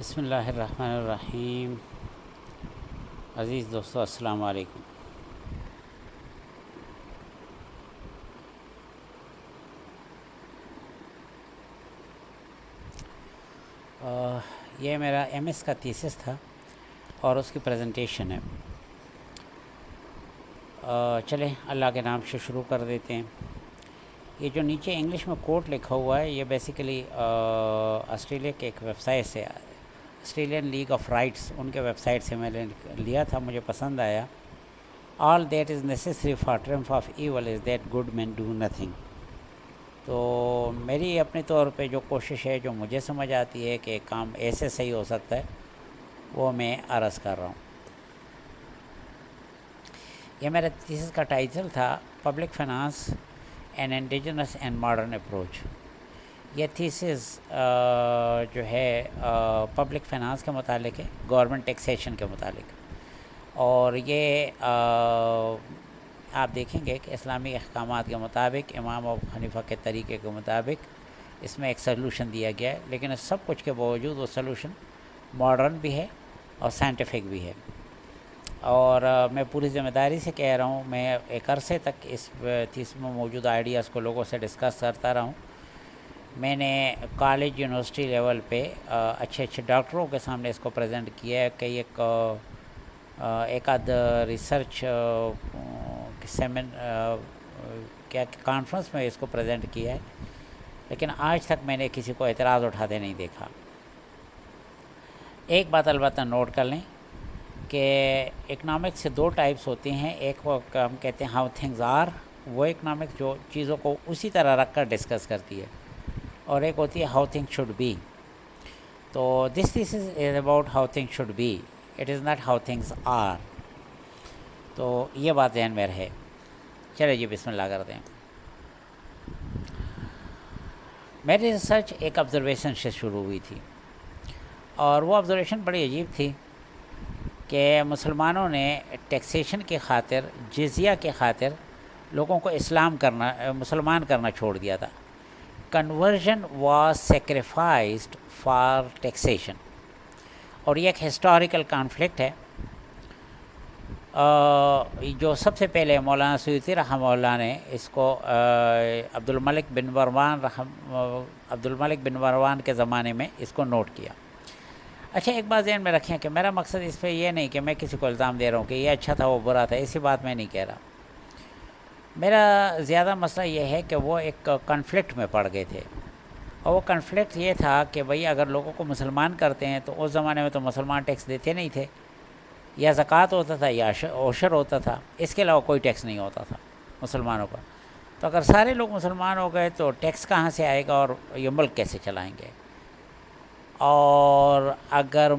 بسم اللہ الرحمن الرحیم۔ عزیز دوستو السلام علیکم۔ یہ میرا ایم ایس کا تھیسس تھا اور اس کی پریزنٹیشن ہے۔ چلیں اللہ کے نام سے شروع کر دیتے ہیں۔ یہ جو نیچے انگلش میں کوٹ لکھا ہوا ہے یہ بیسیکلی آسٹریلیا کے ایک ویب سائٹ سے، آسٹریلین لیگ آف رائٹس، ان کے ویب سائٹ سے میں نے لیا تھا، مجھے پسند آیا۔ All that is necessary for triumph of evil is that good men do nothing. تو میری اپنے طور پہ جو کوشش ہے، جو مجھے سمجھ آتی ہے کہ کام ایسے صحیح ہو سکتا ہے، وہ میں عرض کر رہا ہوں۔ یہ میرا تھیسس کا ٹائٹل تھا public finance an indigenous and modern approach. یہ تھیسس جو ہے پبلک فائنانس کے متعلق ہے، گورنمنٹ ٹیکسیشن کے متعلق، اور یہ آپ دیکھیں گے کہ اسلامی احکامات کے مطابق، امام ابو حنیفہ کے طریقے کے مطابق اس میں ایک سلوشن دیا گیا ہے، لیکن اس سب کچھ کے باوجود وہ سلوشن ماڈرن بھی ہے اور سائنٹیفک بھی ہے۔ اور میں پوری ذمہ داری سے کہہ رہا ہوں، میں ایک عرصے تک اس تھیسس میں موجود آئیڈیاز کو لوگوں سے ڈسکس کرتا رہا ہوں۔ میں نے کالج یونیورسٹی لیول پہ اچھے اچھے ڈاکٹروں کے سامنے اس کو پریزنٹ کیا ہے، کئی ایک آدھ ریسرچ کیا کانفرنس میں اس کو پریزنٹ کیا ہے، لیکن آج تک میں نے کسی کو اعتراض اٹھاتے نہیں دیکھا۔ ایک بات البتہ نوٹ کر لیں کہ اکنامکس سے دو ٹائپس ہوتے ہیں۔ ایک وہ ہم کہتے ہیں ہاؤ تھنگز آر، وہ اکنامکس جو چیزوں کو اسی طرح رکھ کر ڈسکس کرتی ہے، اور ایک ہوتی ہے ہاؤ تھنگ شوڈ بی۔ تو this is about how thing should be, it is not how things are. تو یہ بات ذہن میں رہے۔ چلے جی بسم اللہ کرتے ہیں۔ میری ریسرچ ایک آبزرویشن سے شروع ہوئی تھی، اور وہ آبزرویشن بڑی عجیب تھی کہ مسلمانوں نے ٹیکسیشن کی خاطر، جزیہ کے خاطر لوگوں کو مسلمان کرنا چھوڑ دیا تھا۔ کنورژن واز سیکریفائزڈ فار ٹیکسیشن، اور یہ ایک ہسٹوریکل کانفلکٹ ہے جو سب سے پہلے مولانا سیوطی رحمہ اللہ نے اس کو عبد الملک بن مروان کے زمانے میں اس کو نوٹ کیا۔ اچھا ایک بات ذہن میں رکھیں کہ میرا مقصد اس پہ یہ نہیں کہ میں کسی کو الزام دے رہا ہوں کہ یہ اچھا تھا وہ برا تھا، ایسی بات میں نہیں کہہ رہا۔ میرا زیادہ مسئلہ یہ ہے کہ وہ ایک کنفلکٹ میں پڑ گئے تھے، اور وہ کنفلکٹ یہ تھا کہ بھئی اگر لوگوں کو مسلمان کرتے ہیں تو اس زمانے میں تو مسلمان ٹیکس دیتے نہیں تھے، یا زکوٰۃ ہوتا تھا یا عشر ہوتا تھا، اس کے علاوہ کوئی ٹیکس نہیں ہوتا تھا مسلمانوں پر۔ تو اگر سارے لوگ مسلمان ہو گئے تو ٹیکس کہاں سے آئے گا اور یہ ملک کیسے چلائیں گے؟ اور اگر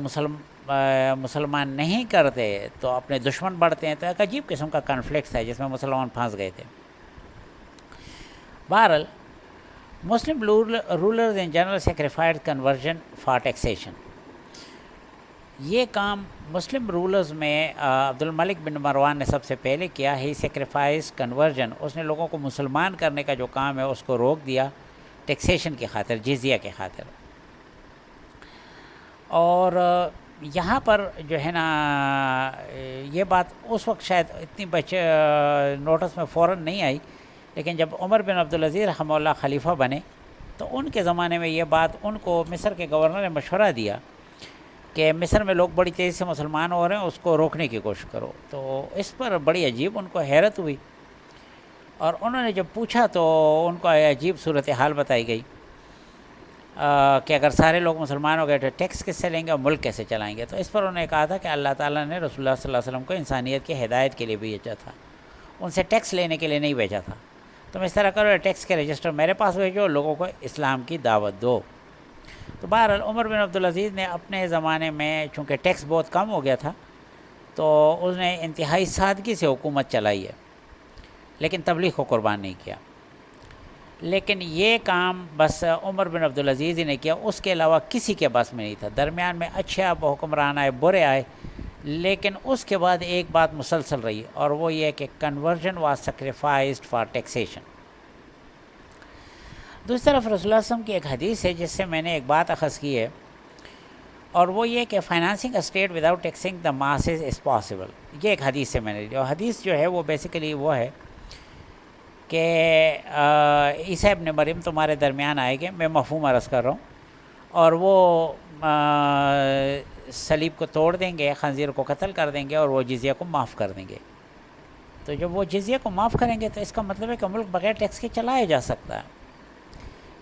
مسلمان نہیں کرتے تو اپنے دشمن بڑھتے ہیں، تو ایک عجیب قسم کا کنفلکٹ ہے جس میں مسلمان پھنس گئے تھے۔ بہرحال Muslim rulers in general sacrificed conversion for taxation, یہ کام مسلم رولرز میں عبد الملک بن مروان نے سب سے پہلے کیا۔ ہی سیکریفائز کنورژن، اس نے لوگوں کو مسلمان کرنے کا جو کام ہے اس کو روک دیا ٹیکسیشن کی خاطر، جزیہ کی خاطر۔ اور یہاں پر جو ہے نا یہ بات اس وقت شاید اتنی نوٹس میں فوراً نہیں آئی، لیکن جب عمر بن عبدالعزیز رحمہ اللہ خلیفہ بنے تو ان کے زمانے میں یہ بات ان کو مصر کے گورنر نے مشورہ دیا کہ مصر میں لوگ بڑی تیزی سے مسلمان ہو رہے ہیں، اس کو روکنے کی کوشش کرو۔ تو اس پر بڑی عجیب ان کو حیرت ہوئی، اور انہوں نے جب پوچھا تو ان کو عجیب صورتحال بتائی گئی کہ اگر سارے لوگ مسلمان ہو گئے تو ٹیکس کس سے لیں گے اور ملک کیسے چلائیں گے؟ تو اس پر انہوں نے کہا تھا کہ اللہ تعالیٰ نے رسول اللہ صلی اللہ علیہ وسلم کو انسانیت کی ہدایت کے لیے بھیجا تھا، ان سے ٹیکس لینے کے لیے نہیں بھیجا تھا۔ تم اس طرح کرو، ٹیکس کے رجسٹر میرے پاس بھیجو، لوگوں کو اسلام کی دعوت دو۔ تو بہرحال عمر بن عبدالعزیز نے اپنے زمانے میں چونکہ ٹیکس بہت کم ہو گیا تھا تو اس نے انتہائی سادگی سے حکومت چلائی ہے، لیکن تبلیغ کو قربان نہیں کیا۔ لیکن یہ کام بس عمر بن عبدالعزیز ہی نے کیا، اس کے علاوہ کسی کے بس میں نہیں تھا۔ درمیان میں اچھے حکمران آئے، برے آئے، لیکن اس کے بعد ایک بات مسلسل رہی، اور وہ یہ کہ کنورژن واز سیکریفائزڈ فار ٹیکسیشن۔ دوسری طرف رسول اللہ صلی اللہ علیہ وسلم کی ایک حدیث ہے جس سے میں نے ایک بات اخذ کی ہے۔ اور وہ یہ کہ financing state without taxing the masses is possible. یہ ایک حدیث سے میں نے لیا. اور حدیث جو ہے وہ بیسیکلی وہ ہے کہ عیسیٰ ابن مریم تمہارے درمیان آئے گے, میں مفہوم عرض کر رہا ہوں, اور وہ صلیب کو توڑ دیں گے, خنزیر کو قتل کر دیں گے, اور وہ جزیہ کو معاف کر دیں گے. تو جب وہ جزیہ کو معاف کریں گے تو اس کا مطلب ہے کہ ملک بغیر ٹیکس کے چلایا جا سکتا ہے.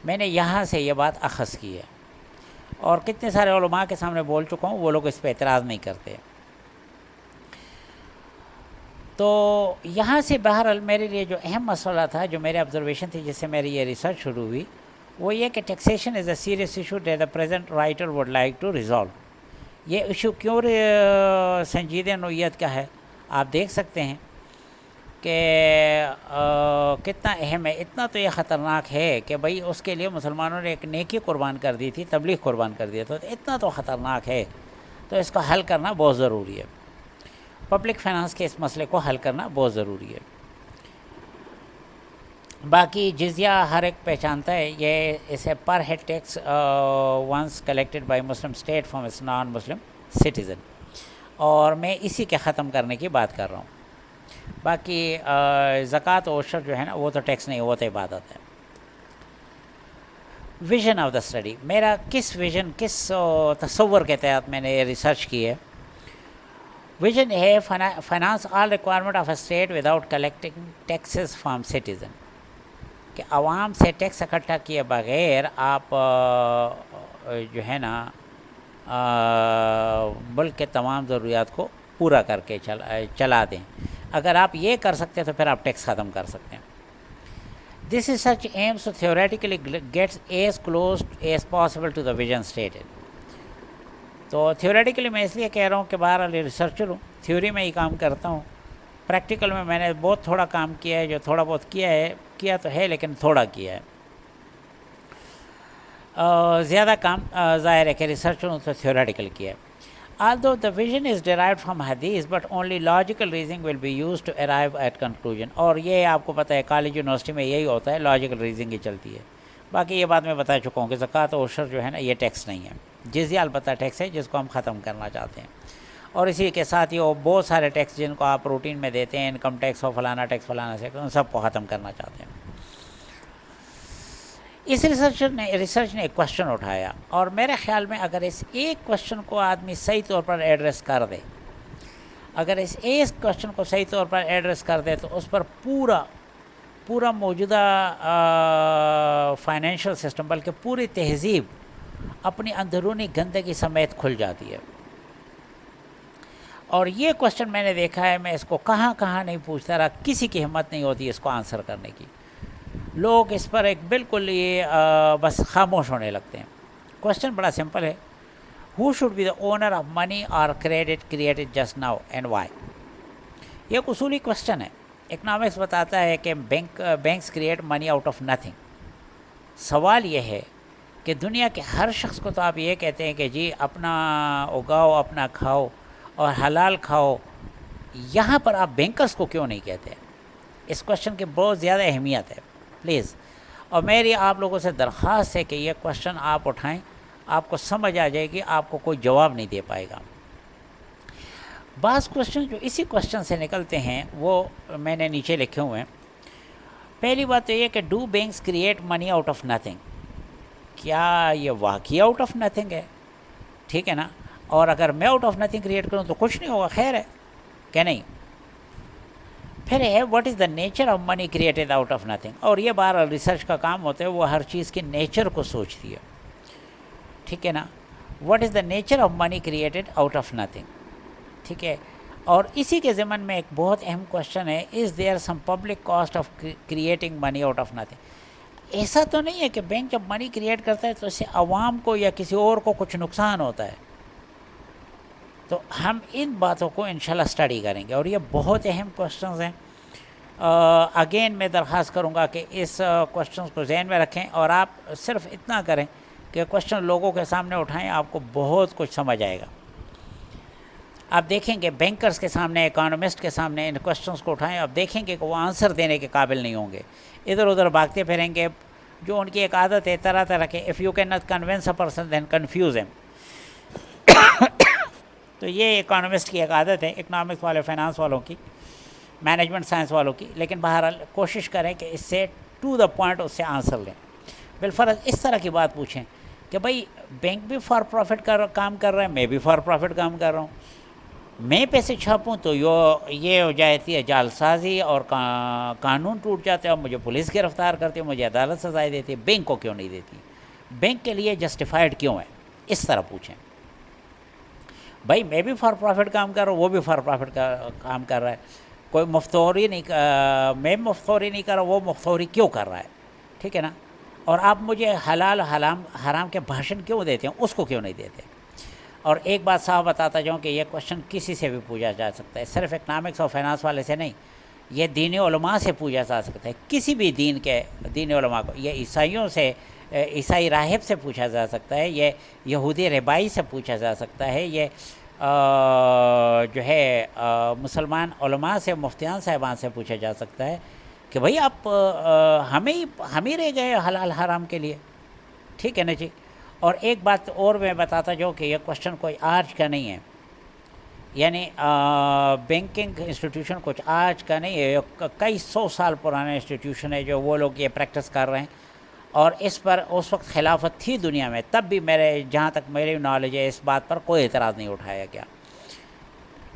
میں نے یہاں سے یہ بات اخذ کی ہے, اور کتنے سارے علماء کے سامنے بول چکا ہوں, وہ لوگ اس پہ اعتراض نہیں کرتے. تو یہاں سے بہرحال میرے لیے جو اہم مسئلہ تھا, جو میرے آبزرویشن تھی جس سے میری یہ ریسرچ شروع ہوئی, وہ یہ کہ taxation is a serious issue that the present writer would like to resolve. یہ ایشو کیوں سنجیدہ نوعیت کا ہے, آپ دیکھ سکتے ہیں کہ کتنا اہم ہے. اتنا تو یہ خطرناک ہے کہ بھئی اس کے لیے مسلمانوں نے ایک نیکی قربان کر دی تھی, تبلیغ قربان کر دیا تھا. تو اتنا تو خطرناک ہے, تو اس کا حل کرنا بہت ضروری ہے. پبلک فائنانس کے اس مسئلے کو حل کرنا بہت ضروری ہے. باقی جزیہ ہر ایک پہچانتا ہے, یہ اسے per head tax once collected by Muslim state from its non Muslim citizen, اور میں اسی کے ختم کرنے کی بات کر رہا ہوں. باقی زکوٰۃ و عشر جو ہے نا, وہ تو ٹیکس نہیں, وہ تو عبادت ہے. ویژن آف دا اسٹڈی, میرا کس ویژن, کس تصور کے تحت میں نے یہ ریسرچ کی ہے. ویژن ہے finance all requirement of a state without collecting taxes from citizen, کہ عوام سے ٹیکس اکٹھا کیے بغیر آپ جو ہے نا ملک کے تمام ضروریات کو پورا کر کے چلا دیں. اگر آپ یہ کر سکتے ہیں تو پھر آپ ٹیکس ختم کر سکتے ہیں. This is such aims to theoretically gets as close as possible to the vision stated. تو تھیوریٹیکلی میں اس لیے کہہ رہا ہوں کہ بہرحال ریسرچر ہوں, تھیوری میں ہی کام کرتا ہوں. پریکٹیکل میں نے بہت تھوڑا کام کیا ہے, جو تھوڑا بہت کیا تو ہے لیکن تھوڑا کیا ہے. زیادہ کام ظاہر ہے کہ ریسرچر ہوں تو تھیوریٹیکل کیا ہے. Although the vision is derived from hadith, but only logical reasoning will be used to arrive at conclusion. اور یہ آپ کو پتہ ہے کالج یونیورسٹی میں یہی ہوتا ہے, لاجیکل ریزننگ ہی چلتی ہے. باقی یہ بات میں بتا چکا ہوں کہ زکوٰۃ و عشر جو ہے نا, یہ ٹیکس نہیں ہے. جزیہ البتہ ٹیکس ہے جس کو ہم ختم کرنا چاہتے ہیں. اور اسی کے ساتھ یہ بہت سارے ٹیکس جن کو آپ روٹین میں دیتے ہیں, انکم ٹیکس اور فلانا ٹیکس فلانا ٹیکس, ان سب کو ختم کرنا چاہتے ہیں. اس ریسرچ نے ایک کوشچن اٹھایا, اور میرے خیال میں اگر اس ایک کوشچن کو آدمی صحیح طور پر ایڈریس کر دے, اگر اس ایک کوشچن کو صحیح طور پر ایڈریس کر دے, تو اس پر پورا موجودہ فائنینشیل سسٹم, بلکہ پوری تہذیب اپنی اندرونی گندگی سمیت کھل جاتی ہے. اور یہ کوشچن میں نے دیکھا ہے, میں اس کو کہاں نہیں پوچھتا رہا, کسی کی ہمت نہیں ہوتی اس کو آنسر کرنے کی. لوگ اس پر ایک بالکل یہ بس خاموش ہونے لگتے ہیں. کوشچن بڑا سمپل ہے, who should be the owner of money اور credit created just now and why. یہ ایک اصولی کوشچن ہے. اکنامکس بتاتا ہے کہ banks create money out of nothing. سوال یہ ہے کہ دنیا کے ہر شخص کو تو آپ یہ کہتے ہیں کہ جی اپنا اگاؤ, اپنا کھاؤ اور حلال کھاؤ, یہاں پر آپ بینکرز کو کیوں نہیں کہتے؟ اس کوشچن کی بہت زیادہ اہمیت ہے پلیز. اور میری آپ لوگوں سے درخواست ہے کہ یہ کوشچن آپ اٹھائیں, آپ کو سمجھ آ جائے گی, آپ کو کوئی جواب نہیں دے پائے گا. بعض کوشچن جو اسی کوشچن سے نکلتے ہیں وہ میں نے نیچے لکھے ہوئے ہیں. پہلی بات تو یہ کہ do banks create money out of nothing. کیا یہ واقعی آؤٹ آف نتھنگ ہے؟ ٹھیک ہے نا. اور اگر میں آؤٹ آف نتھنگ کریٹ کروں تو کچھ نہیں ہوگا, خیر ہے کہ نہیں. پھر ہے what is the nature of money created out of nothing. اور یہ بہرحال ریسرچ کا کام ہوتا ہے, وہ ہر چیز کے نیچر کو سوچتی ہے, ٹھیک ہے نا. What is the nature of money created out of nothing, ٹھیک ہے. اور اسی کے ضمن میں ایک بہت اہم کوشچن ہے, is there some public cost of creating money out of nothing. ایسا تو نہیں ہے کہ بینک جب منی کریٹ کرتا ہے تو اس سے عوام کو یا کسی اور کو کچھ نقصان ہوتا ہے. تو ہم ان باتوں کو انشاءاللہ اسٹڈی کریں گے, اور یہ بہت اہم کوشچنز ہیں. اگین میں درخواست کروں گا کہ اس کوشچنز کو ذہن میں رکھیں, اور آپ صرف اتنا کریں کہ کوشچن لوگوں کے سامنے اٹھائیں, آپ کو بہت کچھ سمجھ آئے گا. آپ دیکھیں گے بینکرز کے سامنے, اکانومسٹ کے سامنے ان کوشچنز کو اٹھائیں, آپ دیکھیں گے کہ وہ آنسر دینے کے قابل نہیں ہوں گے, ادھر ادھر بھاگتے پھریں گے. جو ان کی ایک عادت ہے طرح طرح کے, if you can not convince a person then confuse him. تو یہ اکانومسٹ کی ایک عادت ہے، اکنامکس والے، فائنانس والوں کی، مینجمنٹ سائنس والوں کی، لیکن بہرحال کوشش کریں کہ اس سے ٹو دا پوائنٹ اس سے آنسر لیں. بالفرض اس طرح کی بات پوچھیں کہ بھائی بینک بھی فار پروفٹ کام کر رہا ہے، میں بھی فار پروفٹ کام کر رہا ہوں، میں پیسے چھاپوں تو یہ ہو جاتی ہے جال سازی اور قانون ٹوٹ جاتے ہیں اور مجھے پولیس گرفتار کرتی ہے، مجھے عدالت سزائیں دیتی ہے، بینک کو کیوں نہیں دیتی؟ بینک کے لیے جسٹیفائڈ کیوں ہے؟ اس طرح پوچھیں. بھائی میں بھی فار پروفٹ کام کر رہا ہوں، وہ بھی فار پروفٹ کا کام کر رہا ہے، کوئی مفتوری نہیں، میں مفتوری نہیں کر رہا، وہ مفتوری کیوں کر رہا ہے؟ ٹھیک ہے نا؟ اور آپ مجھے حلال حرام کے بھاشن کیوں دیتے ہیں، اس کو کیوں نہیں دیتے؟ اور ایک بات صاف بتاتا جاؤں کہ یہ کوشچن کسی سے بھی پوچھا جا سکتا ہے، صرف اکنامکس اور فائنانس والے سے نہیں، یہ دینی علماء سے پوچھا جا سکتا ہے، کسی بھی دینی علماء کو. یہ عیسائیوں سے، عیسائی راہب سے پوچھا جا سکتا ہے، یہ یہودی رہبائی سے پوچھا جا سکتا ہے، یہ جو ہے مسلمان علماء سے، مفتیان صاحبان سے پوچھا جا سکتا ہے کہ بھئی آپ ہم ہی رہ گئے حلال حرام کے لیے. ٹھیک ہے نا جی؟ اور ایک بات اور میں بتاتا جاؤں کہ یہ کوشچن کوئی آج کا نہیں ہے، یعنی بینکنگ انسٹیٹیوشن کچھ آج کا نہیں ہے، یہ کئی 100 سال پرانا انسٹیٹیوشن ہے جو وہ لوگ یہ پریکٹس کر رہے ہیں. اور اس پر اس وقت خلافت تھی دنیا میں، تب بھی جہاں تک میری نالج ہے اس بات پر کوئی اعتراض نہیں اٹھایا گیا.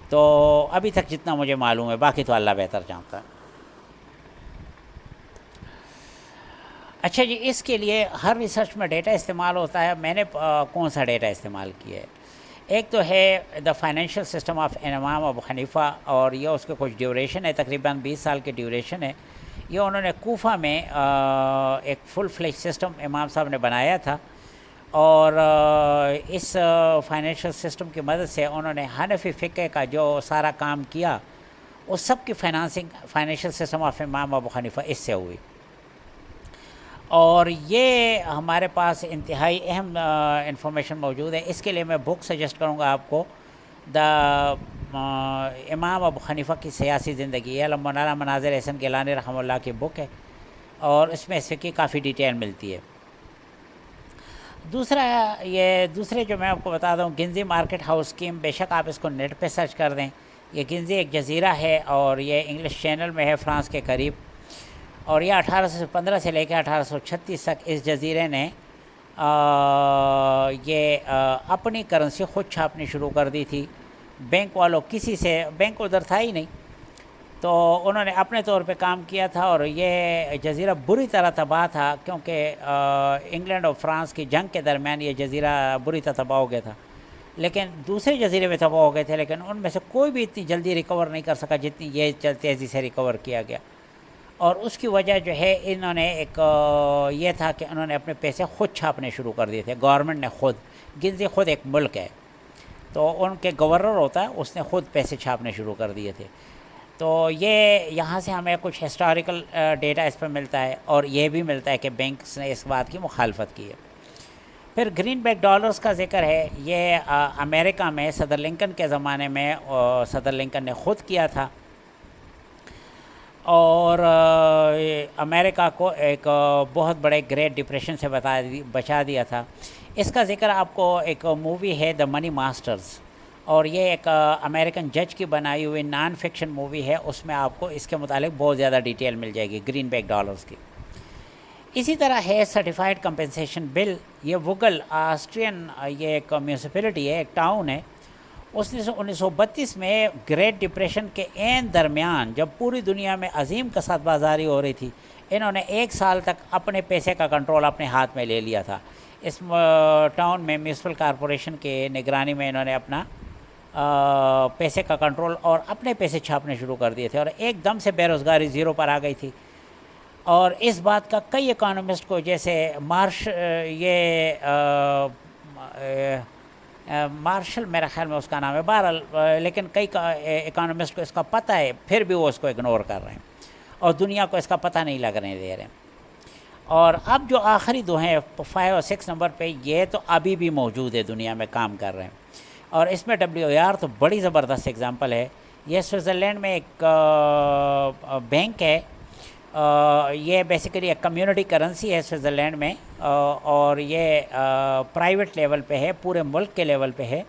تو ابھی تک جتنا مجھے معلوم ہے، باقی تو اللہ بہتر جانتا ہے. اچھا جی، اس کے لیے ہر ریسرچ میں ڈیٹا استعمال ہوتا ہے. میں نے کون سا ڈیٹا استعمال کیا ہے؟ ایک تو ہے دا فائنینشیل سسٹم آف امام ابو حنیفہ، اور یہ اس کے کچھ ڈیوریشن ہے، تقریباً 20 سال کی ڈیوریشن ہے. یہ انہوں نے کوفہ میں ایک فل فلیج سسٹم امام صاحب نے بنایا تھا، اور اس فائنینشیل سسٹم کی مدد سے انہوں نے حنفی فقہ کا جو سارا کام کیا، اس سب کی فائنینشیل سسٹم آف امام ابو حنیفہ اس سے ہوئی. اور یہ ہمارے پاس انتہائی اہم انفارمیشن موجود ہے. اس کے لیے میں بک سجیسٹ کروں گا آپ کو، دا امام ابو حنیفہ کی سیاسی زندگی، یہ مولانا مناظر احسن گیلانی رحمہ اللہ کی بک ہے، اور اس میں اس کی کافی ڈیٹیل ملتی ہے. دوسرے جو میں آپ کو بتا دوں، گنزی مارکیٹ ہاؤس اسکیم، بے شک آپ اس کو نیٹ پہ سرچ کر دیں. یہ گنزی ایک جزیرہ ہے اور یہ انگلش چینل میں ہے، فرانس کے قریب. اور یہ 1815 سے لے کے 1836 تک اس جزیرے نے یہ اپنی کرنسی خود چھاپنی شروع کر دی تھی. بینک والوں بینک ادھر تھا ہی نہیں، تو انہوں نے اپنے طور پہ کام کیا تھا. اور یہ جزیرہ بری طرح تباہ تھا، کیونکہ انگلینڈ اور فرانس کی جنگ کے درمیان یہ جزیرہ بری طرح تباہ ہو گیا تھا. لیکن دوسرے جزیرے میں تباہ ہو گئے تھے، لیکن ان میں سے کوئی بھی اتنی جلدی ریکور نہیں کر سکا جتنی یہ تیزی سے ریکور کیا گیا. اور اس کی وجہ جو ہے، انہوں نے یہ تھا کہ انہوں نے اپنے پیسے خود چھاپنے شروع کر دیے تھے. گورنمنٹ نے خود، گنزی خود ایک ملک ہے، تو ان کے گورنر ہوتا ہے، اس نے خود پیسے چھاپنے شروع کر دیے تھے. تو یہ یہاں سے ہمیں کچھ ہسٹوریکل ڈیٹا اس پہ ملتا ہے، اور یہ بھی ملتا ہے کہ بینکس نے اس بات کی مخالفت کی ہے. پھر گرین بیک ڈالرز کا ذکر ہے. یہ امریکہ میں صدر لنکن کے زمانے میں صدر لنکن نے خود کیا تھا، اور امریکہ کو ایک بہت بڑے گریٹ ڈپریشن سے بچا دیا تھا. اس کا ذکر آپ کو ایک مووی ہے دا منی ماسٹرز، اور یہ ایک امریکن جج کی بنائی ہوئی نان فکشن مووی ہے. اس میں آپ کو اس کے متعلق بہت زیادہ ڈیٹیل مل جائے گی گرین بیک ڈالرز کی. اسی طرح ہے سرٹیفائڈ کمپنسیشن بل. یہ وگل آسٹرین، یہ ایک میونسپلٹی ہے، ایک ٹاؤن ہے. اس نے 1932 میں گریٹ ڈپریشن کے عین درمیان، جب پوری دنیا میں عظیم کساد بازاری ہو رہی تھی، انہوں نے 1 سال تک اپنے پیسے کا کنٹرول اپنے ہاتھ میں لے لیا تھا. اس ٹاؤن میں میونسپل کارپوریشن کے نگرانی میں انہوں نے اپنا پیسے کا کنٹرول اور اپنے پیسے چھاپنے شروع کر دیے تھے، اور ایک دم سے بے روزگاری زیرو پر آ گئی تھی. اور اس بات کا کئی اکانومسٹ کو، جیسے مارشل میرا خیال میں اس کا نام ہے، بہرحال لیکن کئی اکانومسٹ کو اس کا پتہ ہے، پھر بھی وہ اس کو اگنور کر رہے ہیں، اور دنیا کو اس کا پتہ نہیں لگنے دے رہے ہیں. اور اب جو آخری دو ہیں 5 اور 6 نمبر پہ، یہ تو ابھی بھی موجود ہے، دنیا میں کام کر رہے ہیں. اور اس میں WIR تو بڑی زبردست اگزامپل ہے. یہ سوئٹزرلینڈ میں ایک بینک ہے، یہ بیسیکلی ایک کمیونٹی کرنسی ہے سوئٹزرلینڈ میں، اور یہ پرائیویٹ لیول پہ ہے، پورے ملک کے لیول پہ ہے۔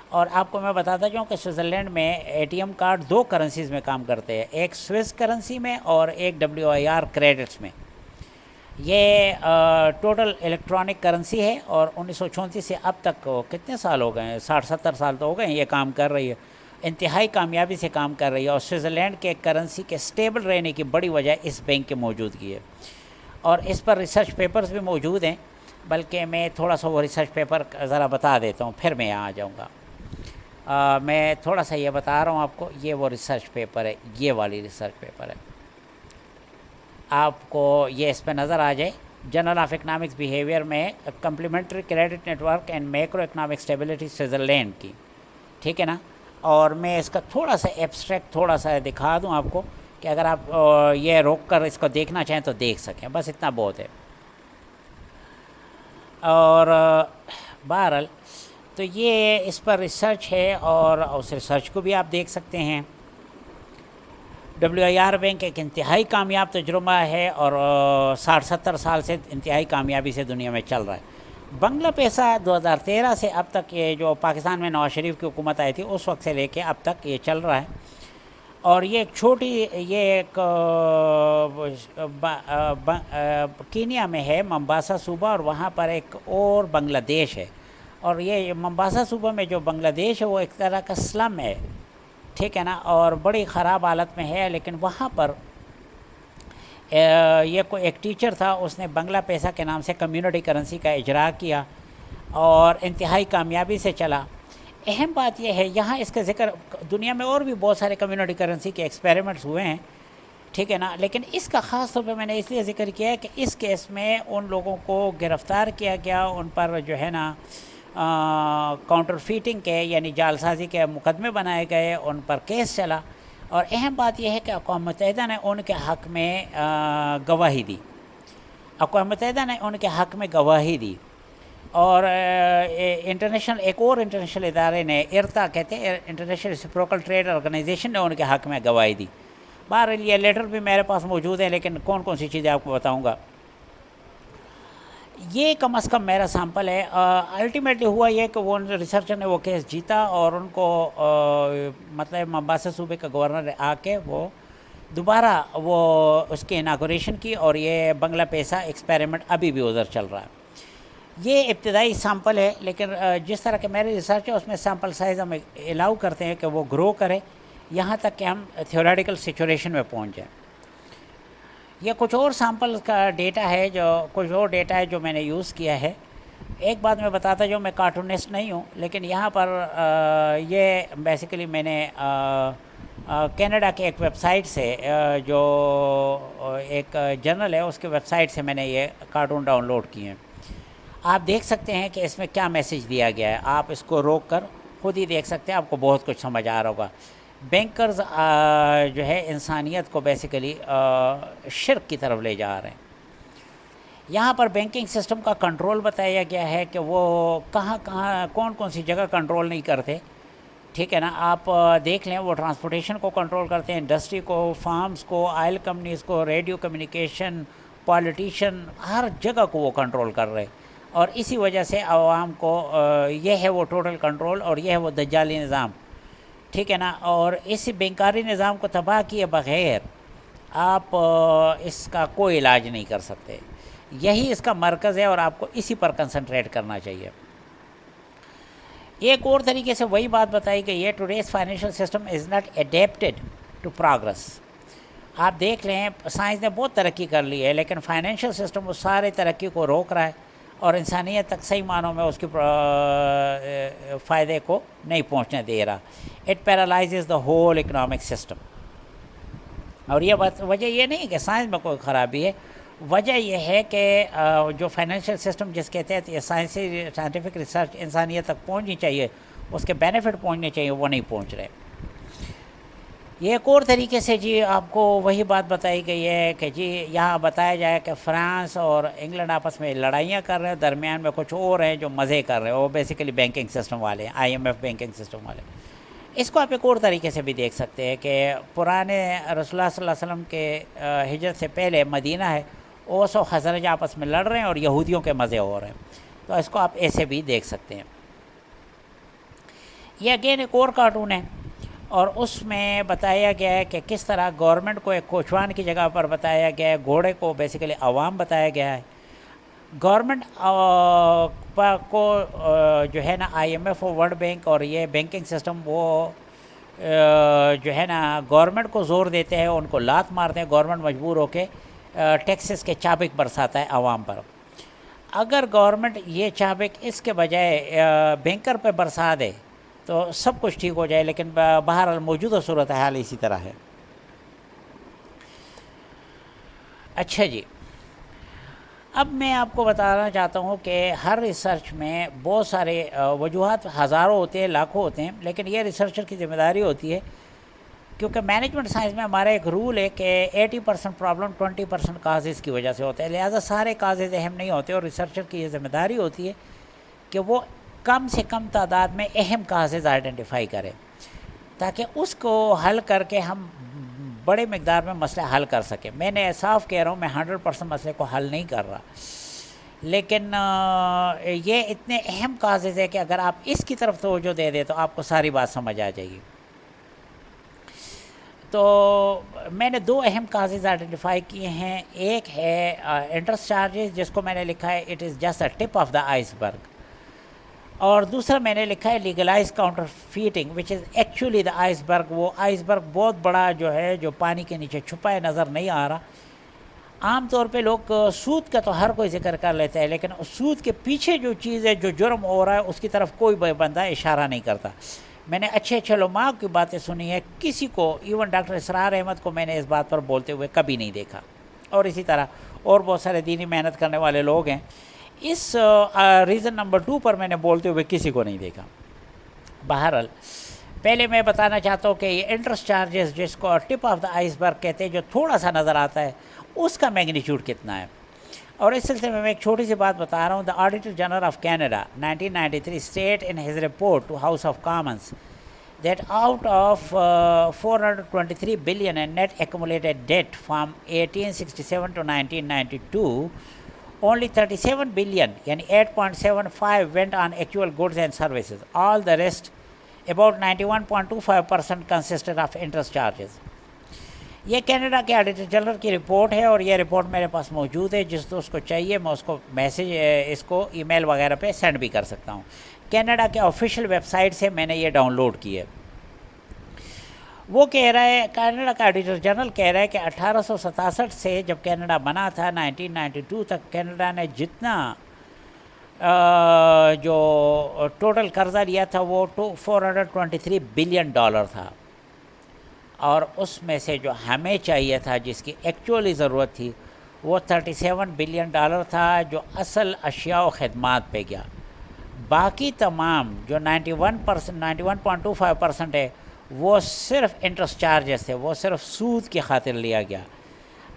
اور آپ کو میں بتاتا جاؤں کہ سوئٹزرلینڈ میں A T M card 2 currencies میں کام کرتے ہیں، ایک سوئس کرنسی میں اور ایک WIR کریڈٹس میں۔ یہ ٹوٹل الیکٹرانک کرنسی ہے، اور 1934 سے اب تک کتنے سال ہو گئے ہیں، 60-70 سال تو ہو گئے ہیں یہ کام کر رہی ہے، انتہائی کامیابی سے کام کر رہی ہے۔ اور سوئٹزرلینڈ کے کرنسی کے سٹیبل رہنے کی بڑی وجہ اس بینک کی موجودگی ہے، اور اس پر ریسرچ پیپرز بھی موجود ہیں، بلکہ میں تھوڑا سا وہ ریسرچ پیپر ذرا بتا دیتا ہوں، پھر میں یہاں آ جاؤں گا۔ میں تھوڑا سا یہ بتا رہا ہوں آپ کو، یہ وہ ریسرچ پیپر ہے، یہ والی ریسرچ پیپر ہے، آپ کو یہ اس پہ نظر آ جائے، جرنل آف اکنامکس بیہیویئر میں complementary credit network and macro economic stability Switzerland کی، ٹھیک ہے نا۔ اور میں اس کا تھوڑا سا ایبسٹریکٹ تھوڑا سا دکھا دوں آپ کو، کہ اگر آپ یہ روک کر اس کو دیکھنا چاہیں تو دیکھ سکیں، بس اتنا بہت ہے۔ اور بہرحال تو یہ اس پر ریسرچ ہے، اور اس ریسرچ کو بھی آپ دیکھ سکتے ہیں۔ WIR بینک ایک انتہائی کامیاب تجربہ ہے، اور 60-70 سال سے انتہائی کامیابی سے دنیا میں چل رہا ہے۔ بنگلہ پیسہ 2013 سے اب تک، یہ جو پاکستان میں نواز شریف کی حکومت آئی تھی اس وقت سے لے کے اب تک یہ چل رہا ہے، اور یہ ایک چھوٹی، یہ ایک کینیا میں ہے، ممباسا صوبہ، اور وہاں پر ایک اور بنگلہ دیش ہے، اور یہ ممباسا صوبہ میں جو بنگلہ دیش ہے وہ ایک طرح کا سلم ہے، ٹھیک ہے نا، اور بڑی خراب حالت میں ہے، لیکن وہاں پر یہ کوئی ایک ٹیچر تھا، اس نے بنگلہ پیسہ کے نام سے کمیونٹی کرنسی کا اجرا کیا، اور انتہائی کامیابی سے چلا۔ اہم بات یہ ہے، یہاں اس کا ذکر، دنیا میں اور بھی بہت سارے کمیونٹی کرنسی کے ایکسپیریمنٹس ہوئے ہیں، ٹھیک ہے نا، لیکن اس کا خاص طور پہ میں نے اس لیے ذکر کیا ہے کہ اس کیس میں ان لوگوں کو گرفتار کیا گیا، ان پر جو ہے نا کاؤنٹر فیٹنگ کے یعنی جعلسازی کے مقدمے بنائے گئے، ان پر کیس چلا، اور اہم بات یہ ہے کہ اقوام متحدہ نے ان کے حق میں گواہی دی، اقوام متحدہ نے ان کے حق میں گواہی دی، اور انٹرنیشنل، ایک اور انٹرنیشنل ادارے نے، IRTA کہتے ہیں، انٹرنیشنل ریسپروکل ٹریڈ آرگنائزیشن نے ان کے حق میں گواہی دی۔ بہرحال یہ لیٹر بھی میرے پاس موجود ہے، لیکن کون کون سی چیزیں آپ کو بتاؤں گا۔ یہ کم از کم میرا سیمپل ہے۔ الٹیمیٹلی ہوا یہ کہ وہ ریسرچر نے وہ کیس جیتا، اور ان کو مطلب ممباسا صوبے کا گورنر آ کے وہ دوبارہ وہ اس کی اناگوریشن کی، اور یہ بنگلہ پیسہ ایکسپیریمنٹ ابھی بھی ادھر چل رہا ہے۔ یہ ابتدائی سیمپل ہے، لیکن جس طرح کہ میری ریسرچ ہے اس میں سیمپل سائز ہم الاؤ کرتے ہیں کہ وہ گرو کرے، یہاں تک کہ ہم تھیوریٹیکل سچویشن میں پہنچ جائیں۔ یہ کچھ اور سیمپل کا ڈیٹا ہے، جو میں نے یوز کیا ہے۔ ایک بات میں بتاتا جو میں کارٹونسٹ نہیں ہوں، لیکن یہاں پر یہ بیسیکلی میں نے کینیڈا کے ایک ویب سائٹ سے، جو ایک جرنل ہے اس کے ویب سائٹ سے میں نے یہ کارٹون ڈاؤن لوڈ کیے ہیں۔ آپ دیکھ سکتے ہیں کہ اس میں کیا میسیج دیا گیا ہے، آپ اس کو روک کر خود ہی دیکھ سکتے ہیں، آپ کو بہت کچھ سمجھ آ رہا ہوگا۔ بینکرز جو ہے انسانیت کو بیسیکلی شرک کی طرف لے جا رہے ہیں۔ یہاں پر بینکنگ سسٹم کا کنٹرول بتایا گیا ہے کہ وہ کہاں کون سی جگہ کنٹرول نہیں کرتے، ٹھیک ہے نا۔ آپ دیکھ لیں، وہ ٹرانسپورٹیشن کو کنٹرول کرتے ہیں، انڈسٹری کو، فارمز کو، آئل کمپنیز کو، ریڈیو کمیونیکیشن، پالیٹیشین، ہر جگہ کو وہ کنٹرول کر رہے، اور اسی وجہ سے عوام کو یہ ہے وہ ٹوٹل کنٹرول، اور یہ ہے وہ دجالی نظام، ٹھیک ہے نا۔ اور اسی بینکاری نظام کو تباہ کیے بغیر آپ اس کا کوئی علاج نہیں کر سکتے۔ یہی اس کا مرکز ہے، اور آپ کو اسی پر کنسنٹریٹ کرنا چاہیے۔ ایک اور طریقے سے وہی بات بتائی گئی ہے، today's financial system is not adapted to progress. آپ دیکھ لیں، سائنس نے بہت ترقی کر لی ہے، لیکن فائنینشیل سسٹم اس سارے ترقی کو روک رہا ہے، اور انسانیت تک صحیح معنوں میں اس کی فائدے کو نہیں پہنچنے دے رہا۔ It paralyses the whole economic system. اور یہ بات وجہ یہ نہیں کہ سائنس میں کوئی خرابی ہے، وجہ یہ ہے کہ جو فائنینشیل سسٹم جس کے تحت یہ سائنٹیفک ریسرچ انسانیت تک پہنچنی چاہیے، اس کے بینیفٹ پہنچنے چاہیے، وہ نہیں پہنچ رہے۔ یہ ایک اور طریقے سے جی آپ کو وہی بات بتائی گئی ہے کہ جی یہاں بتایا جائے کہ فرانس اور انگلینڈ آپس میں لڑائیاں کر رہے ہیں، درمیان میں کچھ اور ہیں جو مزے کر رہے ہیں، وہ بیسیکلی بینکنگ سسٹم والے ہیں، IMF بینکنگ سسٹم والے۔ اس کو آپ ایک اور طریقے سے بھی دیکھ سکتے ہیں کہ پرانے رسول اللہ صلی اللہ علیہ وسلم کے ہجرت سے پہلے مدینہ ہے، اوس و خزرج آپس میں لڑ رہے ہیں اور یہودیوں کے مزے ہو رہے ہیں، تو اس کو آپ ایسے بھی دیکھ سکتے ہیں۔ یہ اگین ایک اور کارٹون ہے، اور اس میں بتایا گیا ہے کہ کس طرح گورنمنٹ کو ایک کوچوان کی جگہ پر بتایا گیا ہے، گھوڑے کو بیسیکلی عوام بتایا گیا ہے۔ گورنمنٹ کو جو ہے نا آئی ایم ایف اور ورلڈ بینک اور یہ بینکنگ سسٹم وہ جو ہے نا گورنمنٹ کو زور دیتے ہیں، ان کو لات مارتے ہیں، گورنمنٹ مجبور ہو کے ٹیکسز کے چابک برساتا ہے عوام پر۔ اگر گورنمنٹ یہ چابک اس کے بجائے بینکر پہ برسا دے تو سب کچھ ٹھیک ہو جائے، لیکن بہرحال موجودہ صورتحال اسی طرح ہے۔ اچھا جی، اب میں آپ کو بتانا چاہتا ہوں کہ ہر ریسرچ میں بہت سارے وجوہات ہزاروں ہوتے ہیں، لاکھوں ہوتے ہیں، لیکن یہ ریسرچر کی ذمہ داری ہوتی ہے، کیونکہ مینجمنٹ سائنس میں ہمارا ایک رول ہے کہ 80% پرابلم 20% کازز کی وجہ سے ہوتے ہیں، لہٰذا سارے کازز اہم نہیں ہوتے، اور ریسرچر کی یہ ذمہ داری ہوتی ہے کہ وہ کم سے کم تعداد میں اہم کازز آئیڈینٹیفائی کرے، تاکہ اس کو حل کر کے ہم بڑے مقدار میں مسئلہ حل کر سکیں۔ میں نے صاف کہہ رہا ہوں، میں 100% مسئلے کو حل نہیں کر رہا، لیکن یہ اتنے اہم کازز ہے کہ اگر آپ اس کی طرف توجہ دے دیں تو آپ کو ساری بات سمجھ آ جائے گی۔ تو میں نے 2 اہم کازز آئیڈینٹیفائی کیے ہیں، ایک ہے انٹرسٹ چارجز، جس کو میں نے لکھا ہے it is just a tip of the iceberg, اور دوسرا میں نے لکھا ہے legalize counterfeiting which is actually the iceberg. وہ آئس برگ بہت بڑا جو ہے، جو پانی کے نیچے چھپا ہے، نظر نہیں آ رہا۔ عام طور پہ لوگ سود کا تو ہر کوئی ذکر کر لیتا ہے، لیکن سود کے پیچھے جو چیز ہے، جو جرم ہو رہا ہے، اس کی طرف کوئی بندہ اشارہ نہیں کرتا۔ میں نے اچھے علماء کی باتیں سنی ہے، کسی کو، ایون ڈاکٹر اسرار احمد کو میں نے اس بات پر بولتے ہوئے کبھی نہیں دیکھا، اور اسی طرح اور بہت سارے دینی محنت کرنے والے لوگ ہیں، اس ریزن نمبر 2 پر میں نے بولتے ہوئے کسی کو نہیں دیکھا۔ بہرحال پہلے میں بتانا چاہتا ہوں کہ یہ انٹرسٹ چارجز، جس کو ٹپ آف دا آئس برگ کہتے ہیں، جو تھوڑا سا نظر آتا ہے، اس کا میگنیچیوڈ کتنا ہے۔ اور اس سلسلے میں ایک چھوٹی سی بات بتا رہا ہوں۔ The auditor general of Canada 1993 state in his report to House of Commons that out of 423 billion in net accumulated debt from 1867 to 1992, only 37 billion, yani 8.75, went on actual goods and services. All the rest, about 91.25%, consisted of interest charges. یہ Canada کے auditor general کی report ہے، اور یہ report میرے پاس موجود ہے، جس دوست کو چاہیے میں اس کو میسیج، اس کو ای میل وغیرہ پہ سینڈ بھی کر سکتا ہوں۔ کینیڈا کے آفیشیل ویب سائٹ سے میں نے یہ ڈاؤن لوڈ کی ہے۔ وہ کہہ رہا ہے، کینیڈا کا آڈیٹر جنرل کہہ رہا ہے کہ 1867 سے جب کینیڈا بنا تھا 1992 تک کینیڈا نے جتنا جو ٹوٹل قرضہ لیا تھا وہ 423 بلین ڈالر تھا، اور اس میں سے جو ہمیں چاہیے تھا، جس کی ایکچولی ضرورت تھی، وہ 37 بلین ڈالر تھا، جو اصل اشیاء و خدمات پہ گیا۔ باقی تمام جو 91.25% ہے، وہ صرف انٹرسٹ چارجز تھے، وہ صرف سود کی خاطر لیا گیا۔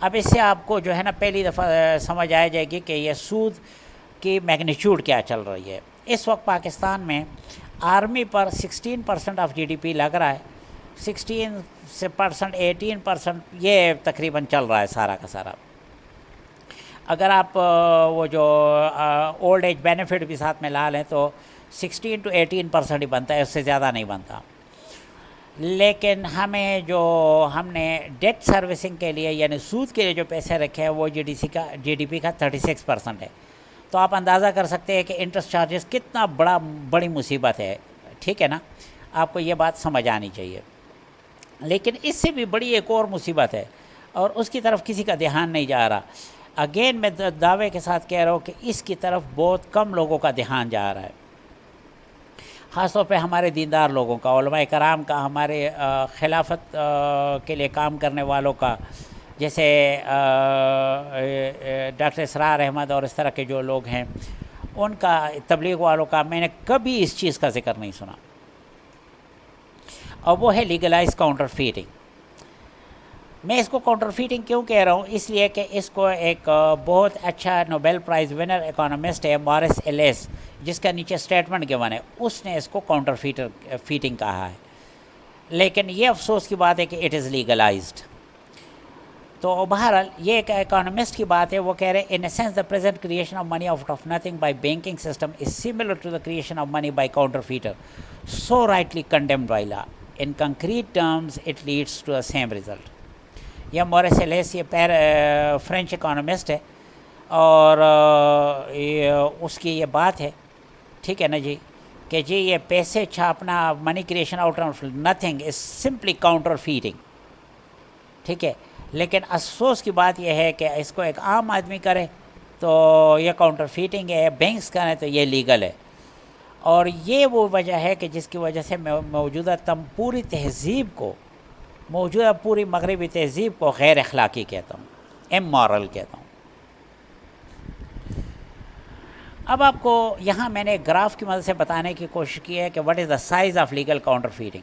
اب اس سے آپ کو جو ہے نا پہلی دفعہ سمجھ آ جائے گی کہ یہ سود کی میگنیچیوڈ کیا چل رہی ہے۔ اس وقت پاکستان میں آرمی پر 16% آف جی ڈی پی لگ رہا ہے، 16% 18% یہ تقریباً چل رہا ہے سارا کا سارا۔ اگر آپ وہ جو اولڈ ایج بینیفٹ بھی ساتھ میں لا لیں تو 16 to 18% ہی بنتا ہے، اس سے زیادہ نہیں بنتا۔ لیکن ہمیں جو ہم نے ڈیٹ سروسنگ کے لیے یعنی سود کے لیے جو پیسے رکھے ہیں وہ جی ڈی پی کا 36% ہے۔ تو آپ اندازہ کر سکتے ہیں کہ انٹرسٹ چارجز کتنا بڑی مصیبت ہے، ٹھیک ہے نا؟ آپ کو یہ بات سمجھ آنی چاہیے۔ لیکن اس سے بھی بڑی ایک اور مصیبت ہے، اور اس کی طرف کسی کا دھیان نہیں جا رہا۔ اگین میں دعوے کے ساتھ کہہ رہا ہوں کہ اس کی طرف بہت کم لوگوں کا دھیان جا رہا ہے، خاص طور پہ ہمارے دیندار لوگوں کا، علماء کرام کا، ہمارے خلافت کے لیے کام کرنے والوں کا، جیسے ڈاکٹر اسرار احمد اور اس طرح کے جو لوگ ہیں، ان کا، تبلیغ والوں کا میں نے کبھی اس چیز کا ذکر نہیں سنا۔ اور وہ ہے لیگلائز کاؤنٹر فیٹنگ۔ میں اس کو کاؤنٹر فیٹنگ کیوں کہہ رہا ہوں؟ اس لیے کہ اس کو ایک بہت اچھا نوبیل پرائز ونر اکانومسٹ ہے مورس ایلیس، جس کا نیچے اسٹیٹمنٹ گون ہے، اس نے اس کو کاؤنٹر فیٹنگ کہا ہے۔ لیکن یہ افسوس کی بات ہے کہ اٹ از لیگلائزڈ. تو بہرحال یہ ایک اکانومسٹ کی بات ہے, وہ کہہ رہے in a sense the present creation of money out of nothing by banking system is similar to the creation of money by counterfeiter so rightly condemned by law. In concrete terms it leads to the same result. یہ Allais alias یہ French economist ہے, اور اس کی یہ بات ہے, ٹھیک ہے نا جی, کہ جی یہ پیسے چھاپنا money creation out of nothing is simply counterfeiting, ٹھیک ہے. لیکن افسوس کی بات یہ ہے کہ اس کو ایک عام آدمی کرے تو یہ کاؤنٹر فیٹنگ ہے, بینکس کریں تو یہ لیگل ہے. اور یہ وہ وجہ ہے کہ جس کی وجہ سے موجودہ پوری تہذیب کو, موجودہ پوری مغربی تہذیب کو غیر اخلاقی کہتا ہوں, امورل کہتا ہوں. اب آپ کو یہاں میں نے گراف کی مدد سے بتانے کی کوشش کی ہے کہ what is the size of legal counterfeiting.